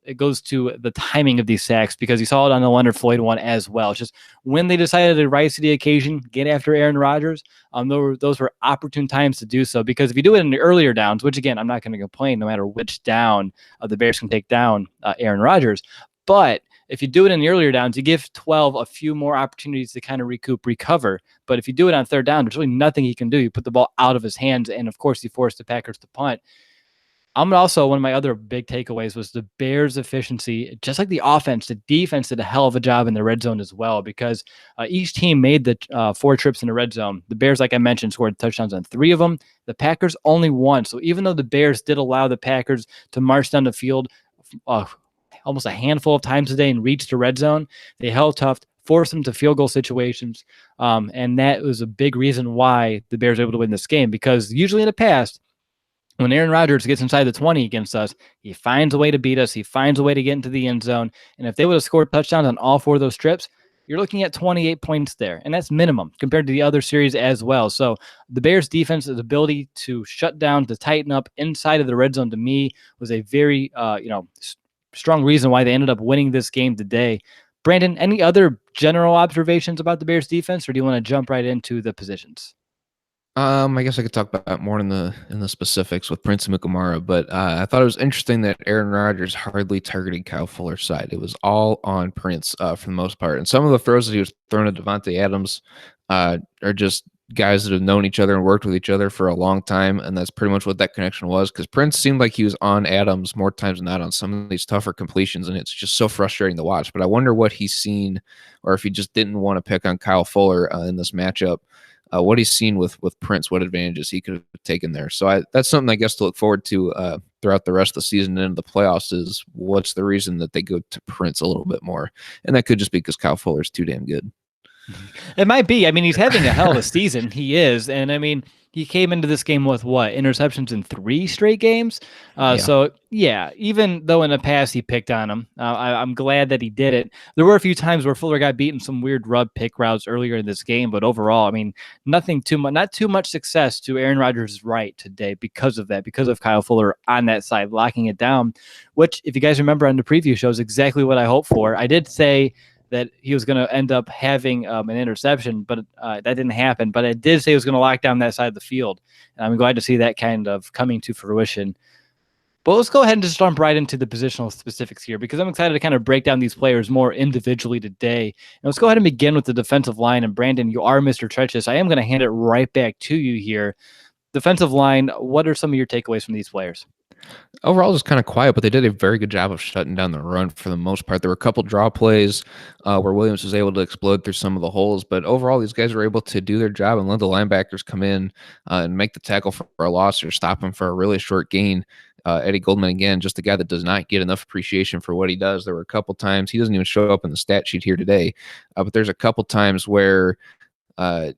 it goes to the timing of these sacks, because you saw it on the Leonard Floyd one as well. It's just when they decided to rise to the occasion, get after Aaron Rodgers, those were opportune times to do so, because if you do it in the earlier downs, which again, I'm not going to complain no matter which down the Bears can take down Aaron Rodgers, but if you do it in the earlier downs, you give 12 a few more opportunities to kind of recover. But if you do it on third down, there's really nothing he can do. You put the ball out of his hands, and of course, you force the Packers to punt. One of my other big takeaways was the Bears' efficiency. Just like the offense, the defense did a hell of a job in the red zone as well, because each team made the 4 trips in the red zone. The Bears, like I mentioned, scored touchdowns on 3 of them. The Packers only 1. So even though the Bears did allow the Packers to march down the field almost a handful of times a day and reach the red zone, they held tough, forced them to field goal situations. And that was a big reason why the Bears were able to win this game, because usually in the past, when Aaron Rodgers gets inside the 20 against us, he finds a way to beat us. He finds a way to get into the end zone. And if they would have scored touchdowns on all 4 of those trips, you're looking at 28 points there. And that's minimum compared to the other series as well. So the Bears' defense's ability to shut down, to tighten up inside of the red zone, to me, was a very, strong reason why they ended up winning this game today. Brandon, any other general observations about the Bears defense, or do you want to jump right into the positions? I guess I could talk about more in the specifics with Prince and Mukamara, but I thought it was interesting that Aaron Rodgers hardly targeted Kyle Fuller's side. It was all on Prince for the most part, and some of the throws that he was throwing at Devontae Adams are just guys that have known each other and worked with each other for a long time, and that's pretty much what that connection was. Because Prince seemed like he was on Adams more times than not on some of these tougher completions, and it's just so frustrating to watch. But I wonder what he's seen, or if he just didn't want to pick on Kyle Fuller in this matchup. What he's seen with Prince, what advantages he could have taken there. So that's something I guess to look forward to throughout the rest of the season and into the playoffs is what's the reason that they go to Prince a little bit more. And that could just be because Kyle Fuller's too damn good. It might be. I mean, he's having a hell of a season. He is. And I mean, he came into this game with what? Interceptions in 3 straight games? So, yeah, even though in the past he picked on him, I'm glad that he did it. There were a few times where Fuller got beaten some weird rub pick routes earlier in this game, but overall, I mean, not too much success to Aaron Rodgers' right today because of that, because of Kyle Fuller on that side, locking it down, which, if you guys remember on the preview show, is exactly what I hoped for. I did say that he was going to end up having an interception, but that didn't happen. But I did say he was going to lock down that side of the field, and I'm glad to see that kind of coming to fruition. But let's go ahead and just jump right into the positional specifics here, because I'm excited to kind of break down these players more individually today. And let's go ahead and begin with the defensive line. And Brandon, you are Mr. Treacherous. I am going to hand it right back to you here. Defensive line, what are some of your takeaways from these players? Overall, it was kind of quiet, but they did a very good job of shutting down the run for the most part. There were a couple draw plays where Williams was able to explode through some of the holes, but overall, these guys were able to do their job and let the linebackers come in and make the tackle for a loss or stop him for a really short gain. Eddie Goldman, again, just a guy that does not get enough appreciation for what he does. There were a couple times, he doesn't even show up in the stat sheet here today, but there's a couple times where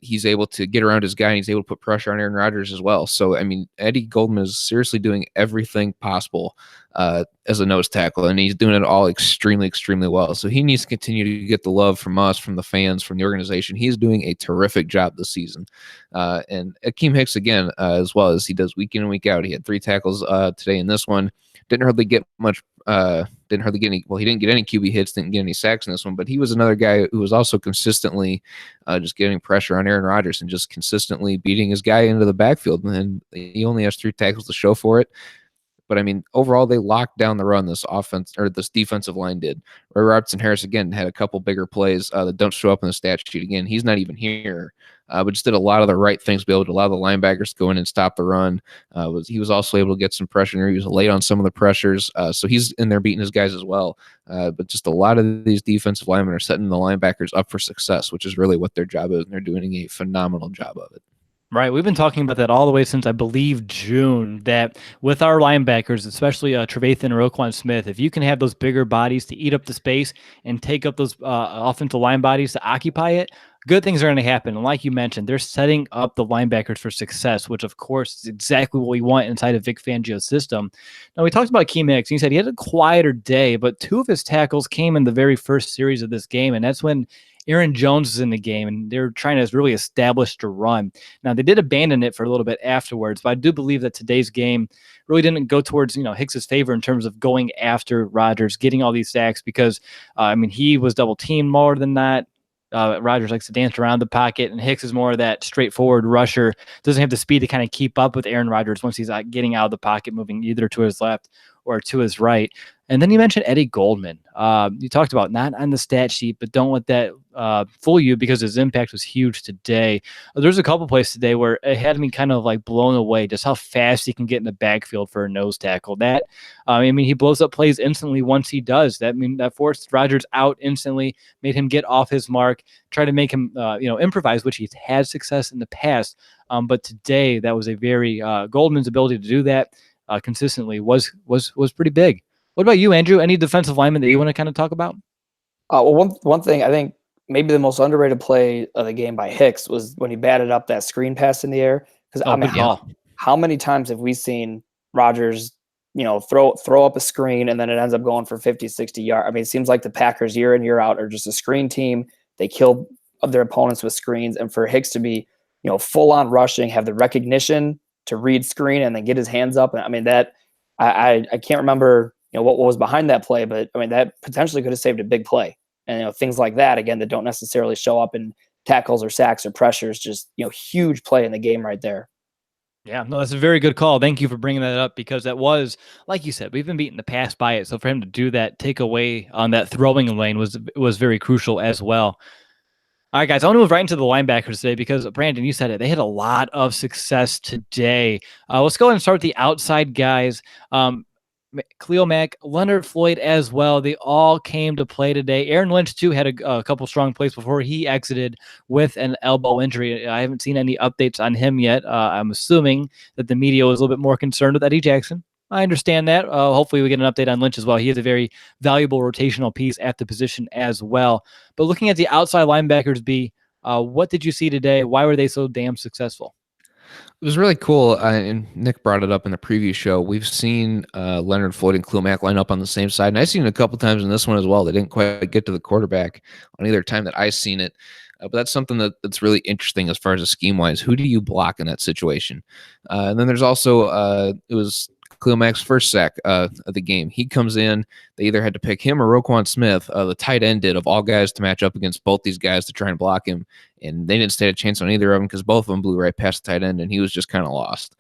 he's able to get around his guy and he's able to put pressure on Aaron Rodgers as well. So, I mean, Eddie Goldman is seriously doing everything possible as a nose tackle, and he's doing it all extremely, extremely well. So he needs to continue to get the love from us, from the fans, from the organization. He's doing a terrific job this season. And Akeem Hicks, again, as well as he does week in and week out. He had 3 tackles today in this one. Didn't hardly get much. Didn't hardly get any. Well, he didn't get any QB hits, didn't get any sacks in this one, but he was another guy who was also consistently just getting pressure on Aaron Rodgers and just consistently beating his guy into the backfield. And he only has 3 tackles to show for it. But I mean, overall, they locked down the run. This offense or this defensive line did. Roy Robertson Harris again had a couple bigger plays that don't show up in the stat sheet. Again, he's not even here, but just did a lot of the right things to be able to allow the linebackers to go in and stop the run. He was also able to get some pressure. He was late on some of the pressures, so he's in there beating his guys as well. But just a lot of these defensive linemen are setting the linebackers up for success, which is really what their job is, and they're doing a phenomenal job of it. Right. We've been talking about that all the way since, I believe, June, that with our linebackers, especially Trevathan or Roquan Smith, if you can have those bigger bodies to eat up the space and take up those offensive line bodies to occupy it, good things are going to happen. And like you mentioned, they're setting up the linebackers for success, which, of course, is exactly what we want inside of Vic Fangio's system. Now, we talked about Akeem Hicks. He said he had a quieter day, but 2 of his tackles came in the very first series of this game, and that's when Aaron Jones is in the game, and they're trying to really establish the run. Now, they did abandon it for a little bit afterwards, but I do believe that today's game really didn't go towards, Hicks's favor in terms of going after Rodgers, getting all these sacks, because, he was double teamed more than that. Rodgers likes to dance around the pocket, and Hicks is more of that straightforward rusher. Doesn't have the speed to kind of keep up with Aaron Rodgers once he's getting out of the pocket, moving either to his left or to his right. And then you mentioned Eddie Goldman. You talked about not on the stat sheet, but don't let that fool you, because his impact was huge today. There's a couple plays today where it had me kind of like blown away just how fast he can get in the backfield for a nose tackle. That, he blows up plays instantly once he does. That forced Rodgers out instantly, made him get off his mark, try to make him, improvise, which he's had success in the past. But today, that was a very Goldman's ability to do that consistently was pretty big. What about you, Andrew? Any defensive lineman that you want to kind of talk about? Well, one thing I think maybe the most underrated play of the game by Hicks was when he batted up that screen pass in the air. Because how many times have we seen Rodgers, throw up a screen and then it ends up going for 50, 60 yards? It seems like the Packers year in, year out are just a screen team. They kill their opponents with screens. And for Hicks to be, full on rushing, have the recognition to read screen and then get his hands up. I can't remember what was behind that play, but I mean, that potentially could have saved a big play. And, things like that, again, that don't necessarily show up in tackles or sacks or pressures, just, huge play in the game right there. Yeah, no, that's a very good call. Thank you for bringing that up because that was, like you said, we've been beaten the pass by it. So for him to do that, take away on that throwing lane was very crucial as well. All right, guys, I want to move right into the linebackers today because, Brandon, you said it. They had a lot of success today. Let's go ahead and start with the outside guys. Khalil Mack, Leonard Floyd as well. They all came to play today. Aaron Lynch, too, had a couple strong plays before he exited with an elbow injury. I haven't seen any updates on him yet. I'm assuming that the media was a little bit more concerned with Eddie Jackson. I understand that. Hopefully we get an update on Lynch as well. He is a very valuable rotational piece at the position as well. But looking at the outside linebackers, what did you see today? Why were they so damn successful? It was really cool, and Nick brought it up in the preview show. We've seen Leonard Floyd and Khalil Mack line up on the same side, and I've seen it a couple times in this one as well. They didn't quite get to the quarterback on either time that I've seen it, but that's something that's really interesting as far as a scheme-wise. Who do you block in that situation? And then there's also it was Khalil Mack's first sack of the game. He comes in. They either had to pick him or Roquan Smith. The tight end did, of all guys, to match up against both these guys to try and block him. And they didn't stand a chance on either of them because both of them blew right past the tight end, and he was just kind of lost.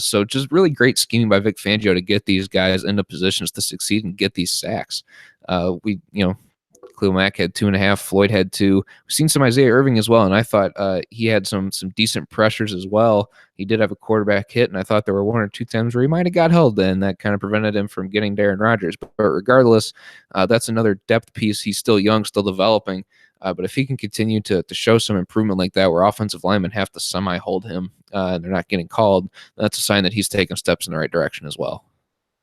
So just really great scheming by Vic Fangio to get these guys into positions to succeed and get these sacks. Khalil Mack had 2.5. Floyd had 2. We've seen some Isaiah Irving as well, and I thought he had some decent pressures as well. He did have a quarterback hit, and I thought there were 1 or 2 times where he might have got held, and that kind of prevented him from getting Darren Rodgers. But regardless, that's another depth piece. He's still young, still developing. But if he can continue to show some improvement like that, where offensive linemen have to semi-hold him, they're not getting called, that's a sign that he's taking steps in the right direction as well.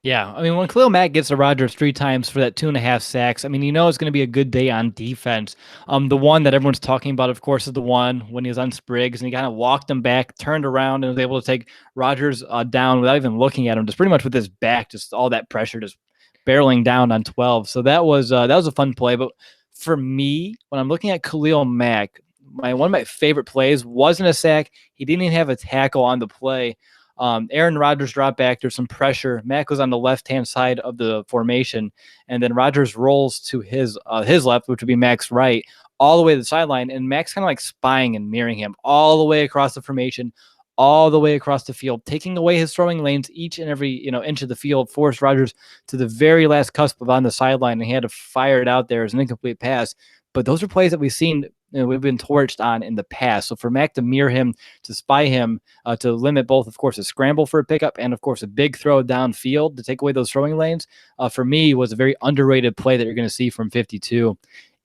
Yeah, I mean, when Khalil Mack gets to Rodgers 3 times for that 2.5 sacks, I mean, it's going to be a good day on defense. The one that everyone's talking about, of course, is the one when he was on Spriggs and he kind of walked him back, turned around, and was able to take Rodgers down without even looking at him, just pretty much with his back, just all that pressure, just barreling down on 12. So that was a fun play. But for me, when I'm looking at Khalil Mack, one of my favorite plays wasn't a sack. He didn't even have a tackle on the play. Aaron Rodgers dropped back. There's some pressure. Mack was on the left-hand side of the formation, and then Rodgers rolls to his left, which would be Mack's right, all the way to the sideline, and Mack's kind of like spying and mirroring him all the way across the formation, all the way across the field, taking away his throwing lanes each and every inch of the field, forced Rodgers to the very last cusp of on the sideline, and he had to fire it out there as an incomplete pass. But those are plays that we've seen, we've been torched on in the past. So for Mack to mirror him, to spy him, to limit both, of course, a scramble for a pickup and, of course, a big throw downfield to take away those throwing lanes, for me was a very underrated play that you're going to see from 52.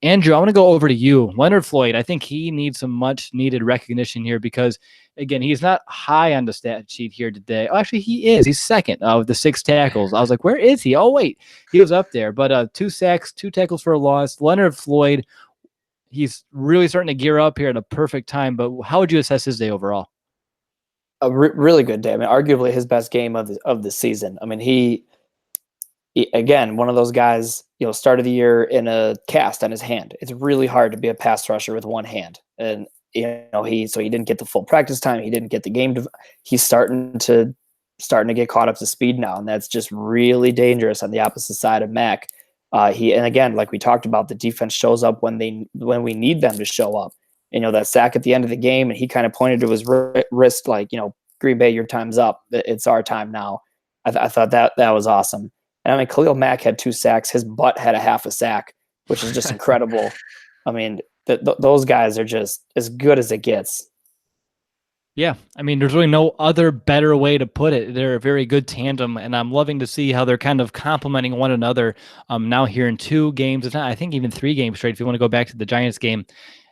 Andrew, I want to go over to you. Leonard Floyd, I think he needs some much-needed recognition here because, again, he's not high on the stat sheet here today. Oh, actually, he is. He's second with the 6 tackles. I was like, where is he? Oh, wait. He was up there. But 2 sacks, 2 tackles for a loss. Leonard Floyd, he's really starting to gear up here at a perfect time. But how would you assess his day overall? A really good day. I mean, arguably his best game of the season. I mean, he again, one of those guys, started the year in a cast on his hand. It's really hard to be a pass rusher with one hand. And, he didn't get the full practice time. He didn't get the game. He's starting to get caught up to speed now. And that's just really dangerous on the opposite side of Mack. And again, like we talked about, the defense shows up when we need them to show up. That sack at the end of the game, and he kind of pointed to his wrist like, Green Bay, your time's up. It's our time now. I thought that was awesome. And I mean, Khalil Mack had 2 sacks. His butt had a half a sack, which is just incredible. I mean, those guys are just as good as it gets. Yeah, I mean, there's really no other better way to put it. They're a very good tandem, and I'm loving to see how they're kind of complementing one another now here in 2 games. It's not, I think, even 3 games straight if you want to go back to the Giants game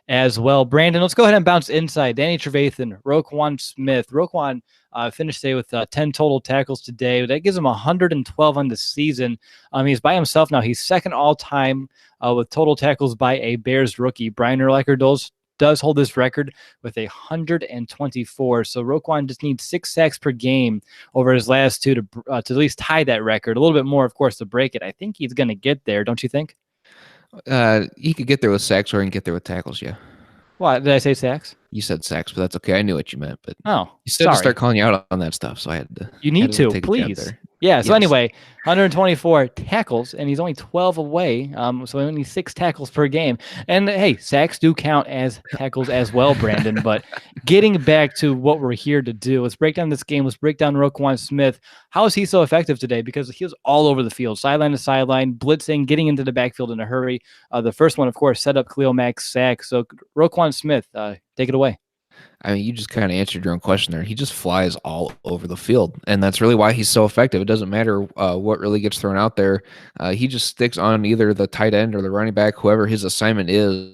as well. Brandon, let's go ahead and bounce inside. Danny Trevathan, Roquan Smith. Roquan finished today with 10 total tackles today. That gives him 112 on the season. He's by himself now. He's second all-time with total tackles by a Bears rookie. Brian Urlacher does hold this record with 124. So Roquan just needs 6 sacks per game over his last 2 to at least tie that record. A little bit more, of course, to break it. I think he's going to get there, don't you think? He could get there with sacks, or he can get there with tackles. Yeah. What did I say? Sacks? You said sacks, but that's okay. I knew what you meant, but you said to start calling you out on that stuff, so I had to. You need to, please. Yeah. So Yes. anyway, 124 tackles, and he's only 12 away. So only 6 tackles per game. And hey, sacks do count as tackles as well, Brandon. But getting back to what we're here to do, let's break down this game. Let's break down Roquan Smith. How is he so effective today? Because he was all over the field, sideline to sideline, blitzing, getting into the backfield in a hurry. The first one, of course, set up Khalil Mack's sack. So Roquan Smith, take it away. I mean, you just kind of answered your own question there. He just flies all over the field, and that's really why he's so effective. It doesn't matter what really gets thrown out there. He just sticks on either the tight end or the running back, whoever his assignment is,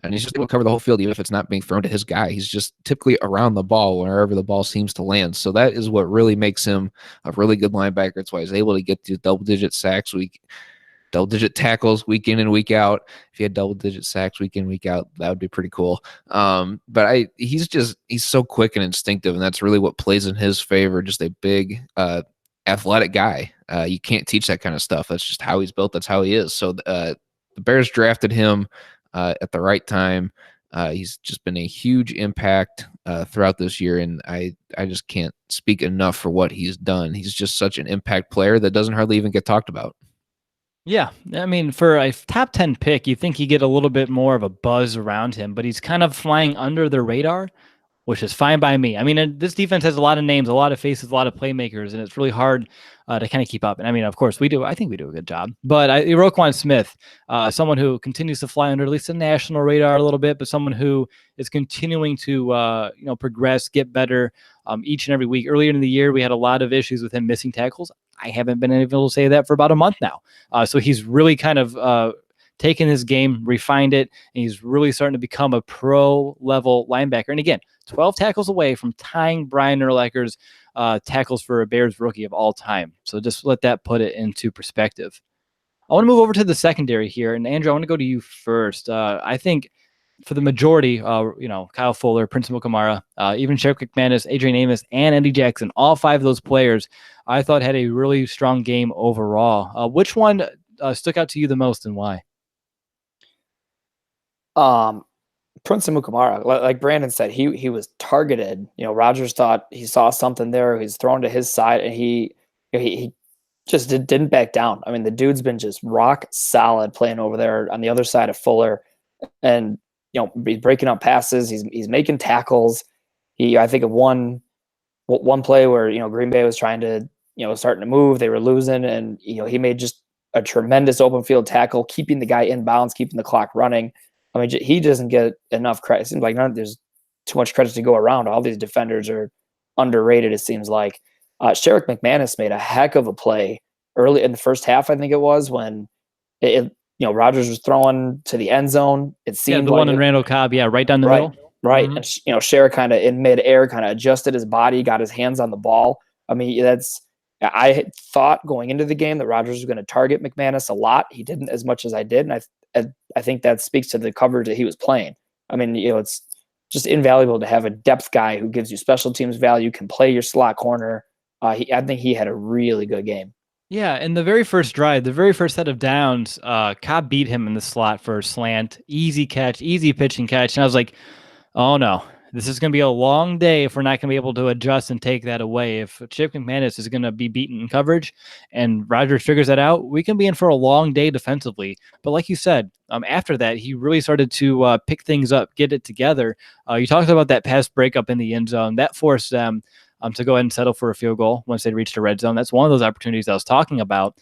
and he's just able to cover the whole field, even if it's not being thrown to his guy. He's just typically around the ball wherever the ball seems to land. So that is what really makes him a really good linebacker. That's why he's able to get to double-digit sacks double-digit tackles week in and week out. If he had double-digit sacks week in, week out, that would be pretty cool. But he's so quick and instinctive, and that's really what plays in his favor. Just a big, athletic guy. You can't teach that kind of stuff. That's just how he's built. That's how he is. So the Bears drafted him at the right time. He's just been a huge impact throughout this year, and I just can't speak enough for what he's done. He's just such an impact player that doesn't hardly even get talked about. Yeah, I mean, for a top 10 pick, you think you get a little bit more of a buzz around him, but he's kind of flying under the radar, which is fine by me. I mean, this defense has a lot of names, a lot of faces, a lot of playmakers, and it's really hard to kind of keep up. And I mean, of course, we do. I think we do a good job. But Roquan Smith, someone who continues to fly under at least the national radar a little bit, but someone who is continuing to progress, get better each and every week. Earlier in the year, we had a lot of issues with him missing tackles. I haven't been able to say that for about a month now. So he's really kind of taken his game, refined it, and he's really starting to become a pro-level linebacker. And again, 12 tackles away from tying Brian Urlacher's tackles for a Bears rookie of all time. So just let that put it into perspective. I want to move over to the secondary here. And Andrew, I want to go to you first. I think for the majority, Kyle Fuller, Prince Mukamara, even Sheriff McManus, Adrian Amos, and Eddie Jackson, all 5 of those players, I thought had a really strong game overall. Which one stuck out to you the most, and why? Prince Mukamara, like Brandon said, he was targeted. Rodgers thought he saw something there. He's thrown to his side, and he just didn't back down. I mean, the dude's been just rock solid playing over there on the other side of Fuller, and he's breaking up passes. He's making tackles. I think of one play where Green Bay was trying to starting to move. They were losing, and he made just a tremendous open field tackle, keeping the guy in bounds, keeping the clock running. I mean, he doesn't get enough credit. It seems like there's too much credit to go around. All these defenders are underrated, it seems like. Sheriff McManus made a heck of a play early in the first half, I think it was, when Rodgers was throwing to the end zone. It seemed the one in Randall Cobb, right down the middle. Right. Mm-hmm. And Sheriff kind of in midair kind of adjusted his body, got his hands on the ball. I mean, I had thought going into the game that Rodgers was going to target McManus a lot. He didn't as much as I did, and I think that speaks to the coverage that he was playing. I mean, it's just invaluable to have a depth guy who gives you special teams value, can play your slot corner. I think he had a really good game. Yeah, in the very first drive, the very first set of downs, Cobb beat him in the slot for a slant, easy catch, easy pitch and catch, and I was like, oh no. This is going to be a long day if we're not going to be able to adjust and take that away. If Chip McManus is going to be beaten in coverage and Rodgers figures that out, we can be in for a long day defensively. But like you said, after that, he really started to pick things up, get it together. You talked about that pass breakup in the end zone. That forced them to go ahead and settle for a field goal once they reached the red zone. That's one of those opportunities I was talking about.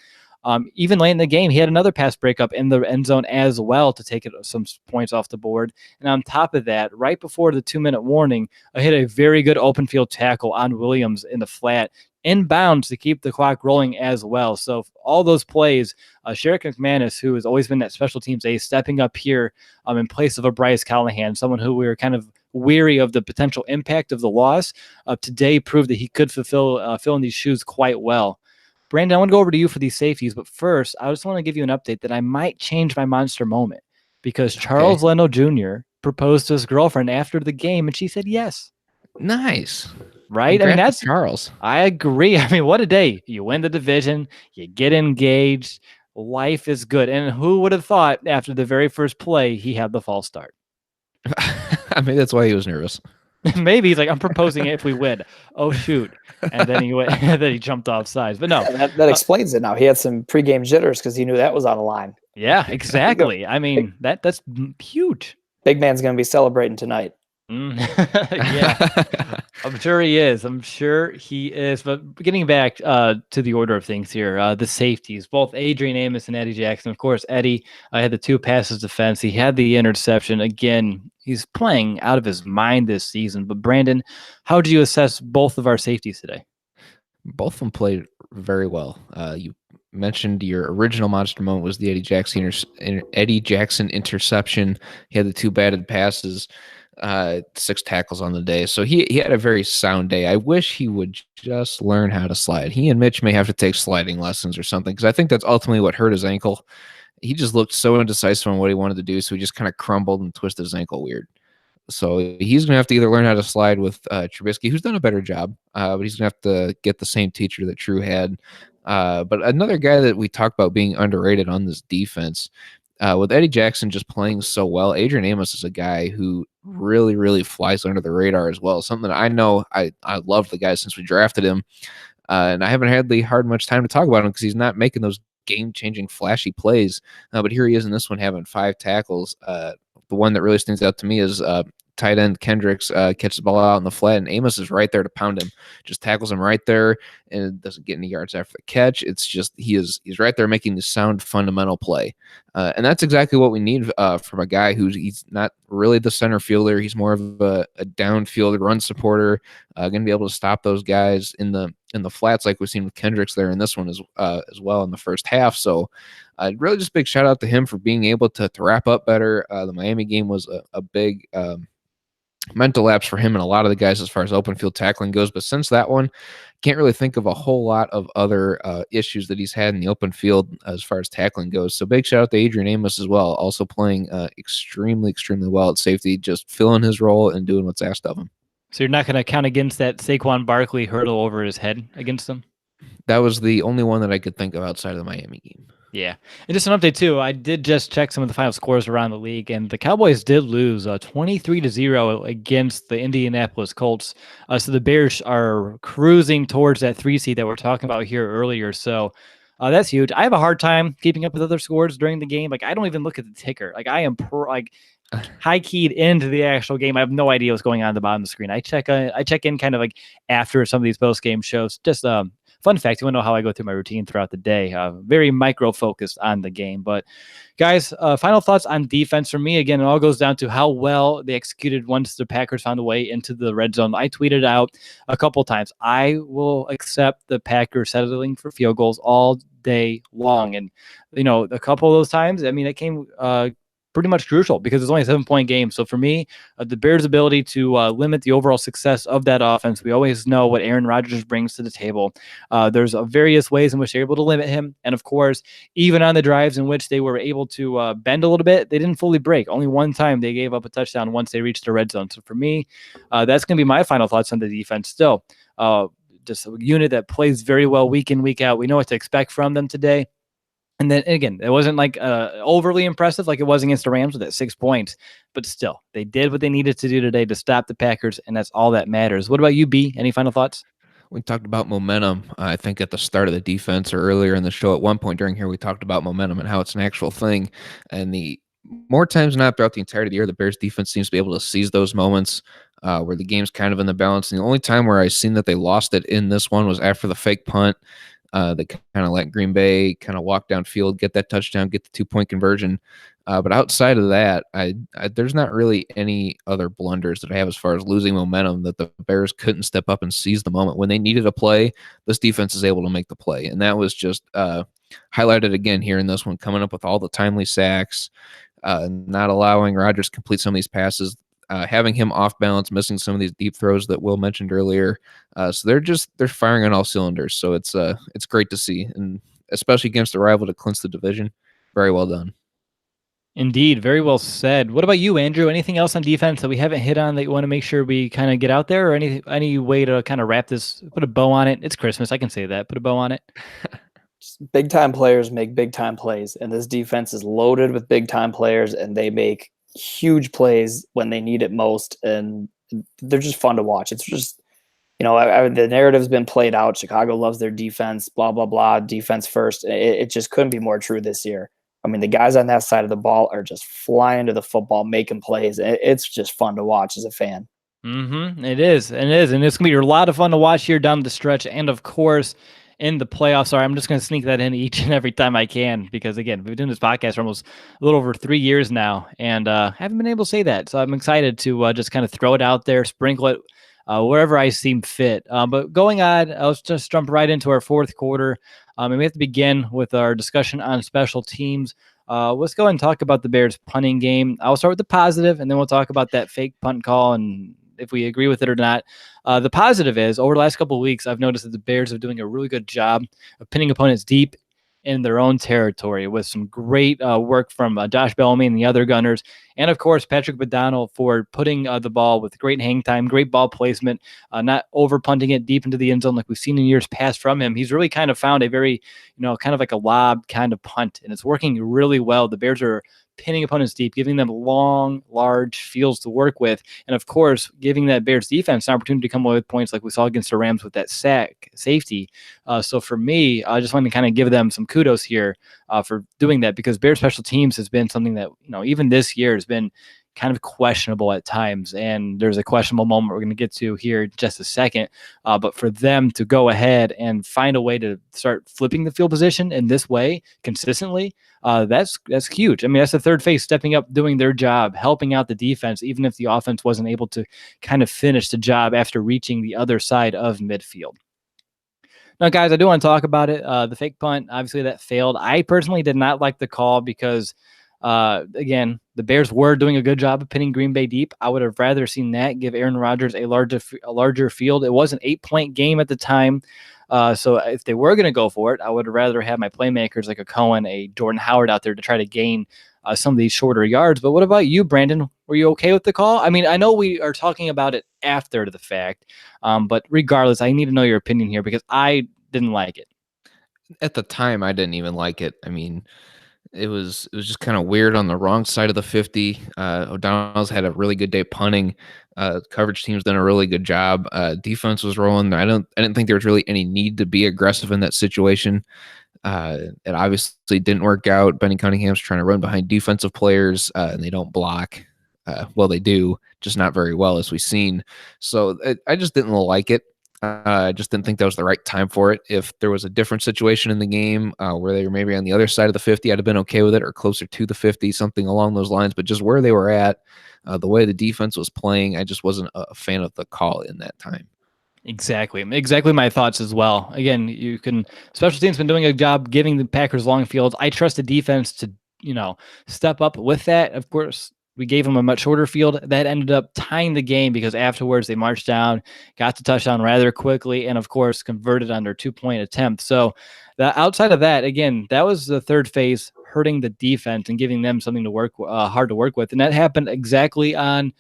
Even late in the game, he had another pass breakup in the end zone as well to take some points off the board. And on top of that, right before the 2-minute warning, I hit a very good open field tackle on Williams in the flat, inbounds to keep the clock rolling as well. So all those plays, Sheriff McManus, who has always been that special teams ace, stepping up here in place of a Bryce Callahan, someone who we were kind of weary of the potential impact of the loss, today proved that he could fill in these shoes quite well. Brandon, I want to go over to you for these safeties, but first, I just want to give you an update that I might change my monster moment because Charles Leno Jr. proposed to his girlfriend after the game, and she said yes. Nice. Right? Congrats, I mean, that's Charles. I agree. I mean, what a day. You win the division, you get engaged, life is good. And who would have thought after the very first play he had the false start? I mean, that's why he was nervous. Maybe he's like, I'm proposing it if we win. Oh shoot! And then he went, and then he jumped off sides. But no, Yeah, that explains it now. He had some pregame jitters because he knew that was on the line. yeah, exactly. I mean that's huge. Big man's going to be celebrating tonight. Yeah, I'm sure he is. I'm sure he is. But getting back to the order of things here, the safeties, both Adrian Amos and Eddie Jackson. Of course, Eddie had the 2 passes defense. He had the interception. Again, he's playing out of his mind this season. But Brandon, how do you assess both of our safeties today? Both of them played very well. You mentioned your original monster moment was the Eddie Jackson interception. He had the 2 batted passes, 6 tackles on the day. So he had a very sound day. I wish he would just learn how to slide. He and Mitch may have to take sliding lessons or something, because I think that's ultimately what hurt his ankle. He just looked so indecisive on what he wanted to do, so he just kind of crumbled and twisted his ankle weird. So he's going to have to either learn how to slide with Trubisky, who's done a better job, but he's going to have to get the same teacher that True had. But another guy that we talked about being underrated on this defense, with Eddie Jackson just playing so well, Adrian Amos is a guy who really, really flies under the radar as well. Something that I know I love the guy since we drafted him, and I haven't had much time to talk about him because he's not making those game-changing, flashy plays. But here he is in this one having 5 tackles. The one that really stands out to me is tight end Kendricks catches the ball out in the flat, and Amos is right there to pound him. Just tackles him right there, and doesn't get any yards after the catch. It's just he's right there making the sound fundamental play, and that's exactly what we need from a guy he's not really the center fielder. He's more of a downfield run supporter, going to be able to stop those guys in the flats like we've seen with Kendricks there in this one as well in the first half. So really just big shout out to him for being able to wrap up better. The Miami game was a big mental lapse for him and a lot of the guys as far as open field tackling goes. But since that one, can't really think of a whole lot of other issues that he's had in the open field as far as tackling goes. So big shout out to Adrian Amos as well, also playing extremely, extremely well at safety, just filling his role and doing what's asked of him. So you're not going to count against that Saquon Barkley hurdle over his head against him? That was the only one that I could think of outside of the Miami game. Yeah. And just an update too, I did just check some of the final scores around the league, and the Cowboys did lose 23-0 against the Indianapolis Colts. So the Bears are cruising towards that 3 seed that we're talking about here earlier. So that's huge. I have a hard time keeping up with other scores during the game. Like I don't even look at the ticker. Like I am high keyed into the actual game. I have no idea what's going on at the bottom of the screen. I check in kind of like after some of these post game shows. Just fun fact, you want to know how I go through my routine throughout the day. Very micro focused on the game. But guys, final thoughts on defense for me. Again, it all goes down to how well they executed once the Packers found a way into the red zone. I tweeted out a couple times, I will accept the Packers settling for field goals all day long. And, a couple of those times, I mean, it came pretty much crucial because it's only a 7-point game. So for me, the Bears' ability to limit the overall success of that offense, we always know what Aaron Rodgers brings to the table. There's various ways in which they're able to limit him. And of course, even on the drives in which they were able to bend a little bit, they didn't fully break. Only one time they gave up a touchdown once they reached the red zone. So for me, that's going to be my final thoughts on the defense still. Just a unit that plays very well week in, week out. We know what to expect from them today. And then again, it wasn't like overly impressive like it was against the Rams with that 6 points, but still, they did what they needed to do today to stop the Packers, and that's all that matters. What about you, B? Any final thoughts? We talked about momentum, I think, at the start of the defense or earlier in the show. At one point during here, we talked about momentum and how it's an actual thing. And the more times than not throughout the entirety of the year, the Bears defense seems to be able to seize those moments where the game's kind of in the balance. And the only time where I've seen that they lost it in this one was after the fake punt. They kind of let Green Bay kind of walk downfield, get that touchdown, get the 2-point conversion. But outside of that, there's not really any other blunders that I have as far as losing momentum that the Bears couldn't step up and seize the moment. When they needed a play, this defense is able to make the play. And that was just highlighted again here in this one, coming up with all the timely sacks, not allowing Rodgers to complete some of these passes, having him off balance, missing some of these deep throws that Will mentioned earlier. So they're firing on all cylinders. So it's great to see, and especially against a rival to clinch the division. Very well done. Indeed, very well said. What about you, Andrew? Anything else on defense that we haven't hit on that you want to make sure we kind of get out there, or any way to kind of wrap this, put a bow on it? It's Christmas, I can say that. Put a bow on it. Big time players make big time plays, and this defense is loaded with big time players, and they make huge plays when they need it most. And they're just fun to watch. It's just, the narrative's been played out. Chicago loves their defense, blah, blah, blah, defense first. It just couldn't be more true this year. I mean, the guys on that side of the ball are just flying to the football, making plays. It's just fun to watch as a fan. It is. And it's going to be a lot of fun to watch here down the stretch. And of course, in the playoffs. Sorry, I'm just going to sneak that in each and every time I can, because again, we've been doing this podcast for almost a little over 3 years now, and haven't been able to say that. So I'm excited to just kind of throw it out there, sprinkle it wherever I seem fit. But going on, let's just jump right into our fourth quarter. And we have to begin with our discussion on special teams. Let's go ahead and talk about the Bears punting game. I'll start with the positive, and then we'll talk about that fake punt call and if we agree with it or not. The positive is, over the last couple of weeks, I've noticed that the Bears are doing a really good job of pinning opponents deep in their own territory, with some great work from Josh Bellamy and the other gunners. And, of course, Patrick Badano for putting the ball with great hang time, great ball placement, not over punting it deep into the end zone like we've seen in years past from him. He's really kind of found a very, kind of like a lob kind of punt, and it's working really well. The Bears are pinning opponents deep, giving them long, large fields to work with, and of course, giving that Bears defense an opportunity to come away with points like we saw against the Rams with that sack safety. So for me, I just want to kind of give them some kudos here for doing that, because Bears special teams has been something that, even this year has been kind of questionable at times, and there's a questionable moment we're going to get to here in just a second. But for them to go ahead and find a way to start flipping the field position in this way consistently, that's huge. I mean, that's the third phase stepping up, doing their job, helping out the defense, even if the offense wasn't able to kind of finish the job after reaching the other side of midfield. Now, guys, I do want to talk about it. The fake punt, obviously, that failed. I personally did not like the call because, again, the Bears were doing a good job of pinning Green Bay deep. I would have rather seen that give Aaron Rodgers a larger field. It was an 8-point game at the time. So if they were going to go for it, I would rather have my playmakers like a Cohen, a Jordan Howard out there to try to gain some of these shorter yards. But what about you, Brandon? Were you okay with the call? I mean, I know we are talking about it after the fact, but regardless, I need to know your opinion here, because I didn't like it. At the time, I didn't even like it. I mean, it was just kind of weird on the wrong side of the 50. O'Donnell's had a really good day punting. Coverage team's done a really good job. Defense was rolling. I didn't think there was really any need to be aggressive in that situation. It obviously didn't work out. Benny Cunningham's trying to run behind defensive players, and they don't block. Well, they do, just not very well, as we've seen. So I just didn't like it. I just didn't think that was the right time for it. If there was a different situation in the game where they were maybe on the other side of the 50, I'd have been okay with it, or closer to the 50, something along those lines. But just where they were at, the way the defense was playing, I just wasn't a fan of the call in that time. Exactly my thoughts as well. Again, special teams been doing a job giving the Packers long fields. I trust the defense to, step up with that. Of course, we gave them a much shorter field. That ended up tying the game, because afterwards they marched down, got to touchdown rather quickly, and of course converted on their 2-point attempt. So outside of that, again, that was the third phase, hurting the defense and giving them something to work hard to work with. And that happened exactly on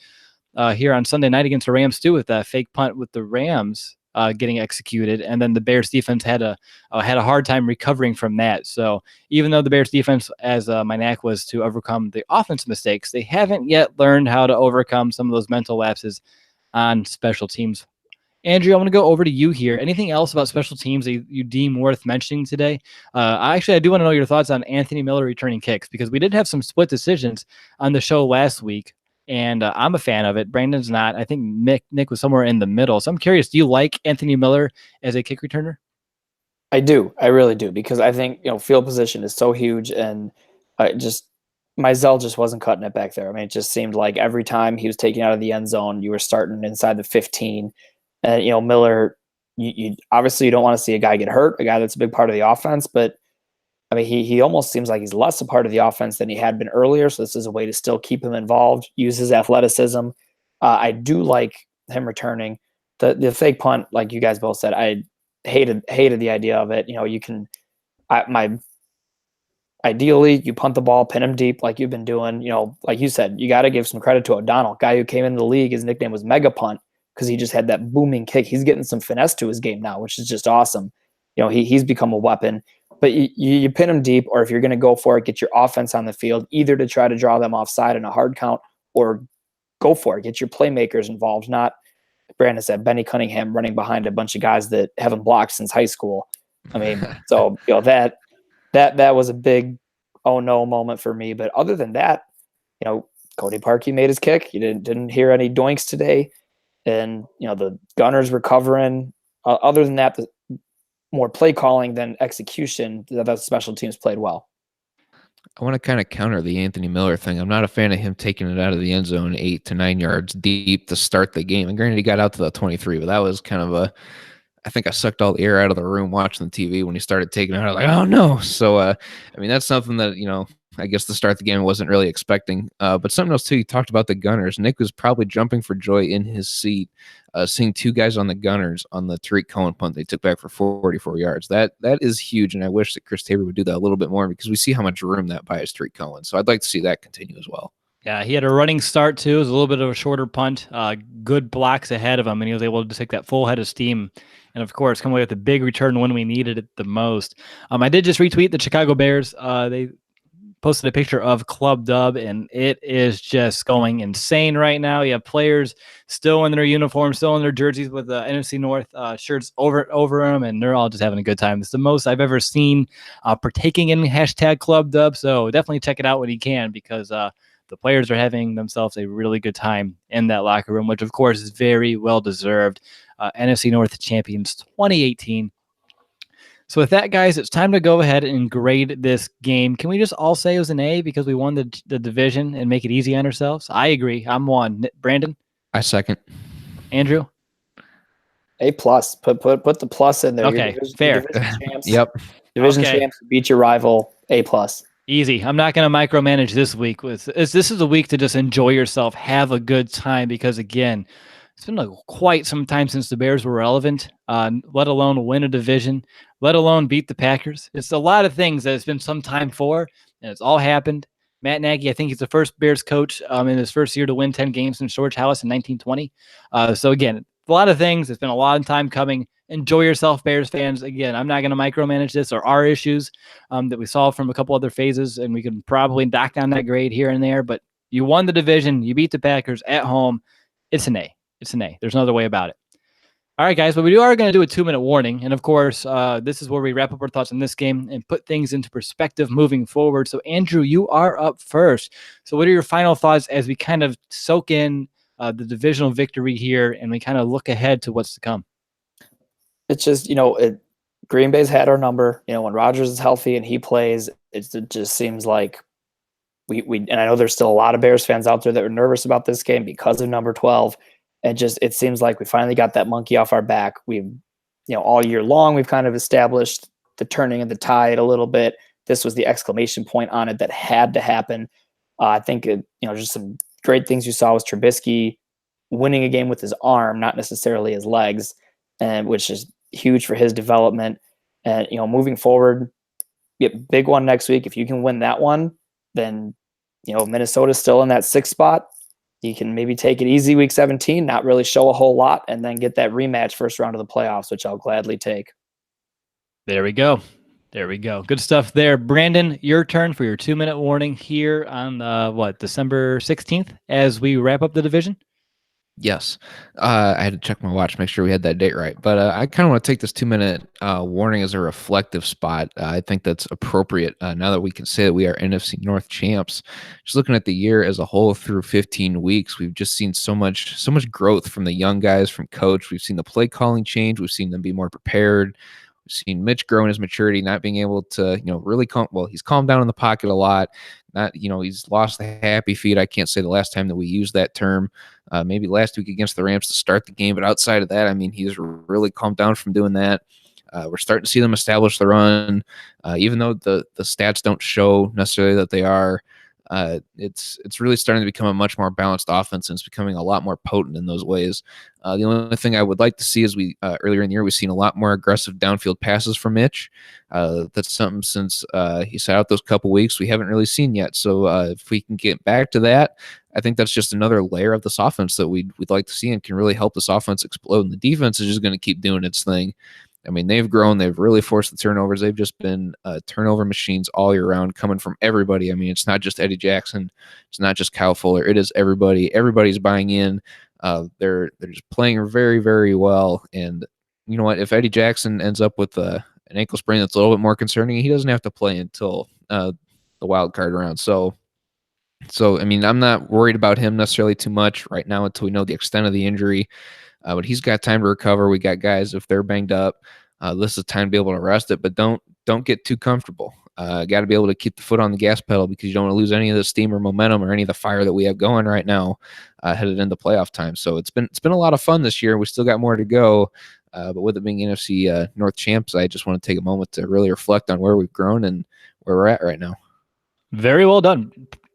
here on Sunday night against the Rams too, with that fake punt with the Rams getting executed, and then the Bears defense had a hard time recovering from that. So even though the Bears defense, as my knack was to overcome the offensive mistakes, they haven't yet learned how to overcome some of those mental lapses on special teams. Andrew, I want to go over to you here. Anything else about special teams that you deem worth mentioning today? I do want to know your thoughts on Anthony Miller returning kicks, because we did have some split decisions on the show last week. And I'm a fan of it. Brandon's not. I think Nick was somewhere in the middle. So I'm curious, do you like Anthony Miller as a kick returner? I do. I really do, because I think, field position is so huge, and Mizell just wasn't cutting it back there. I mean, it just seemed like every time he was taken out of the end zone, you were starting inside the 15. And, Miller, you obviously you don't want to see a guy get hurt, a guy that's a big part of the offense, but I mean, he almost seems like he's less a part of the offense than he had been earlier. So this is a way to still keep him involved, use his athleticism. I do like him returning. The fake punt, like you guys both said, I hated the idea of it. Ideally, you punt the ball, pin him deep like you've been doing. Like you said, you got to give some credit to O'Donnell, guy who came into the league. His nickname was Mega Punt, because he just had that booming kick. He's getting some finesse to his game now, which is just awesome. He's become a weapon. But you pin them deep, or if you're going to go for it, get your offense on the field, either to try to draw them offside in a hard count, or go for it. Get your playmakers involved, not, Brandon said, Benny Cunningham running behind a bunch of guys that haven't blocked since high school. I mean, so that was a big oh no moment for me. But other than that, Cody Parkey made his kick. You didn't hear any doinks today, and the Gunners were covering. Other than that, the more play calling than execution. The special teams played well. I want to kind of counter the Anthony Miller thing. I'm not a fan of him taking it out of the end zone 8 to 9 yards deep to start the game. And granted, he got out to the 23, but that was kind of I think I sucked all the air out of the room watching the TV when he started taking it out. I was like, oh no. So, I mean, that's something that, I guess to start the game I wasn't really expecting. But something else too, you talked about the Gunners. Nick was probably jumping for joy in his seat, seeing two guys on the Gunners on the Tariq Cohen punt they took back for 44 yards. That is huge, and I wish that Chris Tabor would do that a little bit more because we see how much room that buys Tariq Cohen. So I'd like to see that continue as well. Yeah, he had a running start too. It was a little bit of a shorter punt. Good blocks ahead of him, and he was able to take that full head of steam. And of course, come away with a big return when we needed it the most. I did just retweet the Chicago Bears. They posted a picture of Club Dub, and it is just going insane right now. You have players still in their uniforms, still in their jerseys with the NFC North shirts over them, and they're all just having a good time. It's the most I've ever seen partaking in hashtag Club Dub. So definitely check it out when you can, because the players are having themselves a really good time in that locker room, which of course is very well deserved. NFC North champions 2018. So with that, guys, it's time to go ahead and grade this game. Can we just all say it was an A because we won the division and make it easy on ourselves? I agree. I'm 1. Brandon? I second. Andrew? A+. Put the plus in there. Okay, fair. Division champs. Yep. Division champs beat your rival. A+. Easy. I'm not going to micromanage this week. This is a week to just enjoy yourself, have a good time, because again, it's been quite some time since the Bears were relevant, let alone win a division, let alone beat the Packers. It's a lot of things that it's been some time for, and it's all happened. Matt Nagy, I think he's the first Bears coach in his first year to win 10 games since George Halas in 1920. So again, a lot of things. It's been a long time coming. Enjoy yourself, Bears fans. Again, I'm not going to micromanage this or our issues that we saw from a couple other phases, and we can probably knock down that grade here and there. But you won the division. You beat the Packers at home. It's an A. It's an A. There's no other way about it. All right, guys, but we are going to do a 2-minute warning. And, of course, this is where we wrap up our thoughts on this game and put things into perspective moving forward. So, Andrew, you are up first. So what are your final thoughts as we kind of soak in the divisional victory here and we kind of look ahead to what's to come? It's just, Green Bay's had our number. When Rodgers is healthy and he plays, it just seems like we and I know there's still a lot of Bears fans out there that are nervous about this game because of number 12. And it seems like we finally got that monkey off our back. We've, all year long, we've kind of established the turning of the tide a little bit. This was the exclamation point on it that had to happen. I think, just some great things you saw was Trubisky winning a game with his arm, not necessarily his legs, and which is huge for his development. And, moving forward, big one next week. If you can win that one, then, Minnesota's still in that 6th spot. You can maybe take it easy week 17, not really show a whole lot, and then get that rematch first round of the playoffs, which I'll gladly take. There we go. Good stuff there. Brandon, your turn for your 2-minute warning here on December 16th as we wrap up the division. Yes. I had to check my watch, make sure we had that date right. But I kind of want to take this 2-minute warning as a reflective spot. I think that's appropriate now that we can say that we are NFC North champs. Just looking at the year as a whole through 15 weeks, we've just seen so much growth from the young guys, from coach. We've seen the play calling change. We've seen them be more prepared. We've seen Mitch grow in his maturity, not being able to, really he's calmed down in the pocket a lot. Not, he's lost the happy feet. I can't say the last time that we used that term. Maybe last week against the Rams to start the game. But outside of that, I mean, he's really calmed down from doing that. We're starting to see them establish the run. Even though the stats don't show necessarily that they are, it's really starting to become a much more balanced offense, and it's becoming a lot more potent in those ways. The only thing I would like to see is earlier in the year, we've seen a lot more aggressive downfield passes from Mitch. That's something since he sat out those couple weeks we haven't really seen yet. So if we can get back to that, I think that's just another layer of this offense that we'd like to see and can really help this offense explode. And the defense is just going to keep doing its thing. I mean, they've grown. They've really forced the turnovers. They've just been turnover machines all year round, coming from everybody. I mean, it's not just Eddie Jackson. It's not just Kyle Fuller. It is everybody. Everybody's buying in. They're just playing very, very well. And you know what? If Eddie Jackson ends up with an ankle sprain that's a little bit more concerning, he doesn't have to play until the wild card round. So I mean, I'm not worried about him necessarily too much right now until we know the extent of the injury. But he's got time to recover. We got guys, if they're banged up, this is time to be able to rest it. But don't get too comfortable. Got to be able to keep the foot on the gas pedal because you don't want to lose any of the steam or momentum or any of the fire that we have going right now headed into playoff time. So it's been a lot of fun this year. We still got more to go. But with it being NFC North champs, I just want to take a moment to really reflect on where we've grown and where we're at right now. Very well done.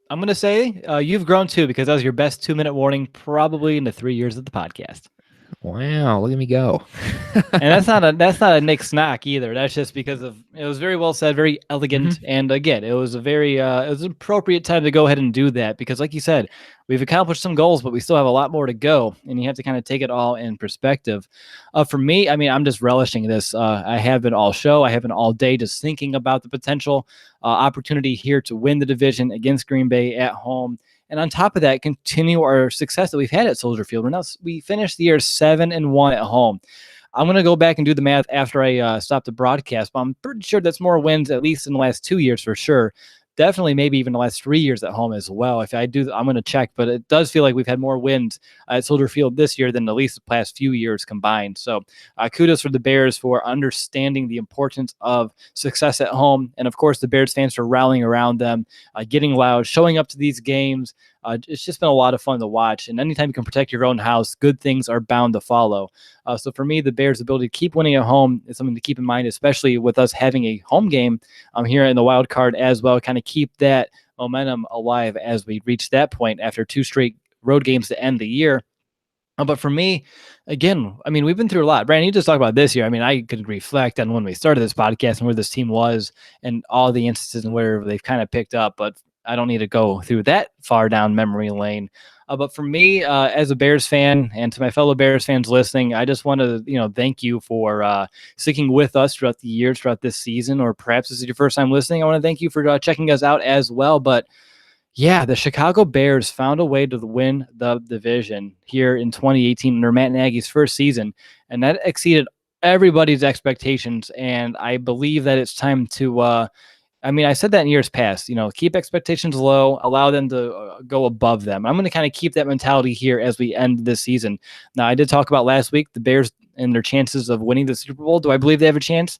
I'm going to say you've grown too, because that was your best 2-minute warning probably in the 3 years of the podcast. Wow, look at me go. And that's not a Nick Snack either. That's just because it was very well said, very elegant. Mm-hmm. And again, it was it was an appropriate time to go ahead and do that, because like you said, we've accomplished some goals, but we still have a lot more to go, and you have to kind of take it all in perspective. For me, I mean, I'm just relishing this. I have been all show. I have been all day just thinking about the potential opportunity here to win the division against Green Bay at home. And on top of that, continue our success that we've had at Soldier Field. We finished the year 7-1 at home. I'm going to go back and do the math after I stop the broadcast, but I'm pretty sure that's more wins, at least in the last 2 years for sure. Definitely maybe even the last 3 years at home as well. If I do, I'm going to check, but it does feel like we've had more wins at Soldier Field this year than at least the past few years combined. So kudos for the Bears for understanding the importance of success at home. And of course, the Bears fans for rallying around them, getting loud, showing up to these games. It's just been a lot of fun to watch. And anytime you can protect your own house, good things are bound to follow. So for me, the Bears' ability to keep winning at home is something to keep in mind, especially with us having a home game here in the wild card as well. Kind of keep that momentum alive as we reach that point after 2 straight road games to end the year. But for me, again, I mean, we've been through a lot. Brandon, you just talked about this year. I mean, I could reflect on when we started this podcast and where this team was and all the instances and where they've kind of picked up. But I don't need to go through that far down memory lane. But for me, as a Bears fan, and to my fellow Bears fans listening, I just want to, thank you for sticking with us throughout the years, throughout this season, or perhaps this is your first time listening. I want to thank you for checking us out as well. But yeah, the Chicago Bears found a way to win the division here in 2018 under Matt Nagy's first season, and that exceeded everybody's expectations. And I believe that it's time to I said that in years past, keep expectations low, allow them to go above them. I'm going to kind of keep that mentality here as we end this season. Now, I did talk about last week, the Bears and their chances of winning the Super Bowl. Do I believe they have a chance?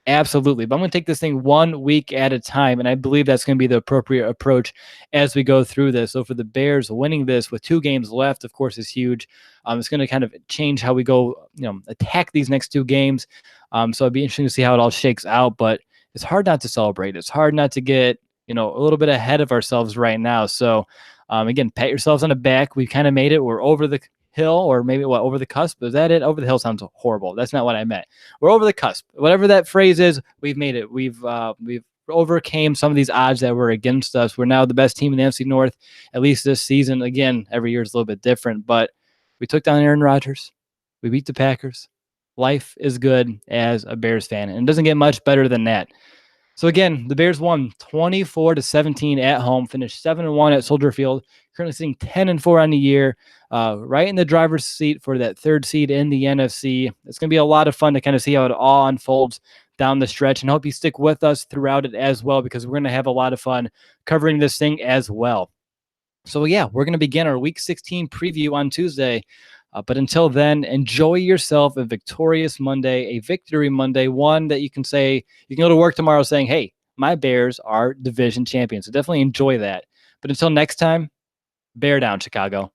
Absolutely. But I'm going to take this thing 1 week at a time, and I believe that's going to be the appropriate approach as we go through this. So for the Bears, winning this with 2 games left, of course, is huge. It's going to kind of change how we go, attack these next 2 games. So it'd be interesting to see how it all shakes out, but it's hard not to celebrate. It's hard not to get, a little bit ahead of ourselves right now. So, again, pat yourselves on the back. We kind of made it. We're over the hill, or maybe over the cusp. Is that it? Over the hill sounds horrible. That's not what I meant. We're over the cusp. Whatever that phrase is, we've made it. We've overcame some of these odds that were against us. We're now the best team in the NFC North, at least this season. Again, every year is a little bit different, but we took down Aaron Rodgers. We beat the Packers. Life is good as a Bears fan, and it doesn't get much better than that. So again, the Bears won 24-17 at home, finished 7-1 at Soldier Field, currently sitting 10-4 on the year, right in the driver's seat for that 3rd seed in the NFC. It's going to be a lot of fun to kind of see how it all unfolds down the stretch, and hope you stick with us throughout it as well, because we're going to have a lot of fun covering this thing as well. So yeah, we're going to begin our Week 16 preview on Tuesday. But until then, enjoy yourself a victorious Monday, a victory Monday, one that you can say, you can go to work tomorrow saying, hey, my Bears are division champions. So definitely enjoy that. But until next time, bear down, Chicago.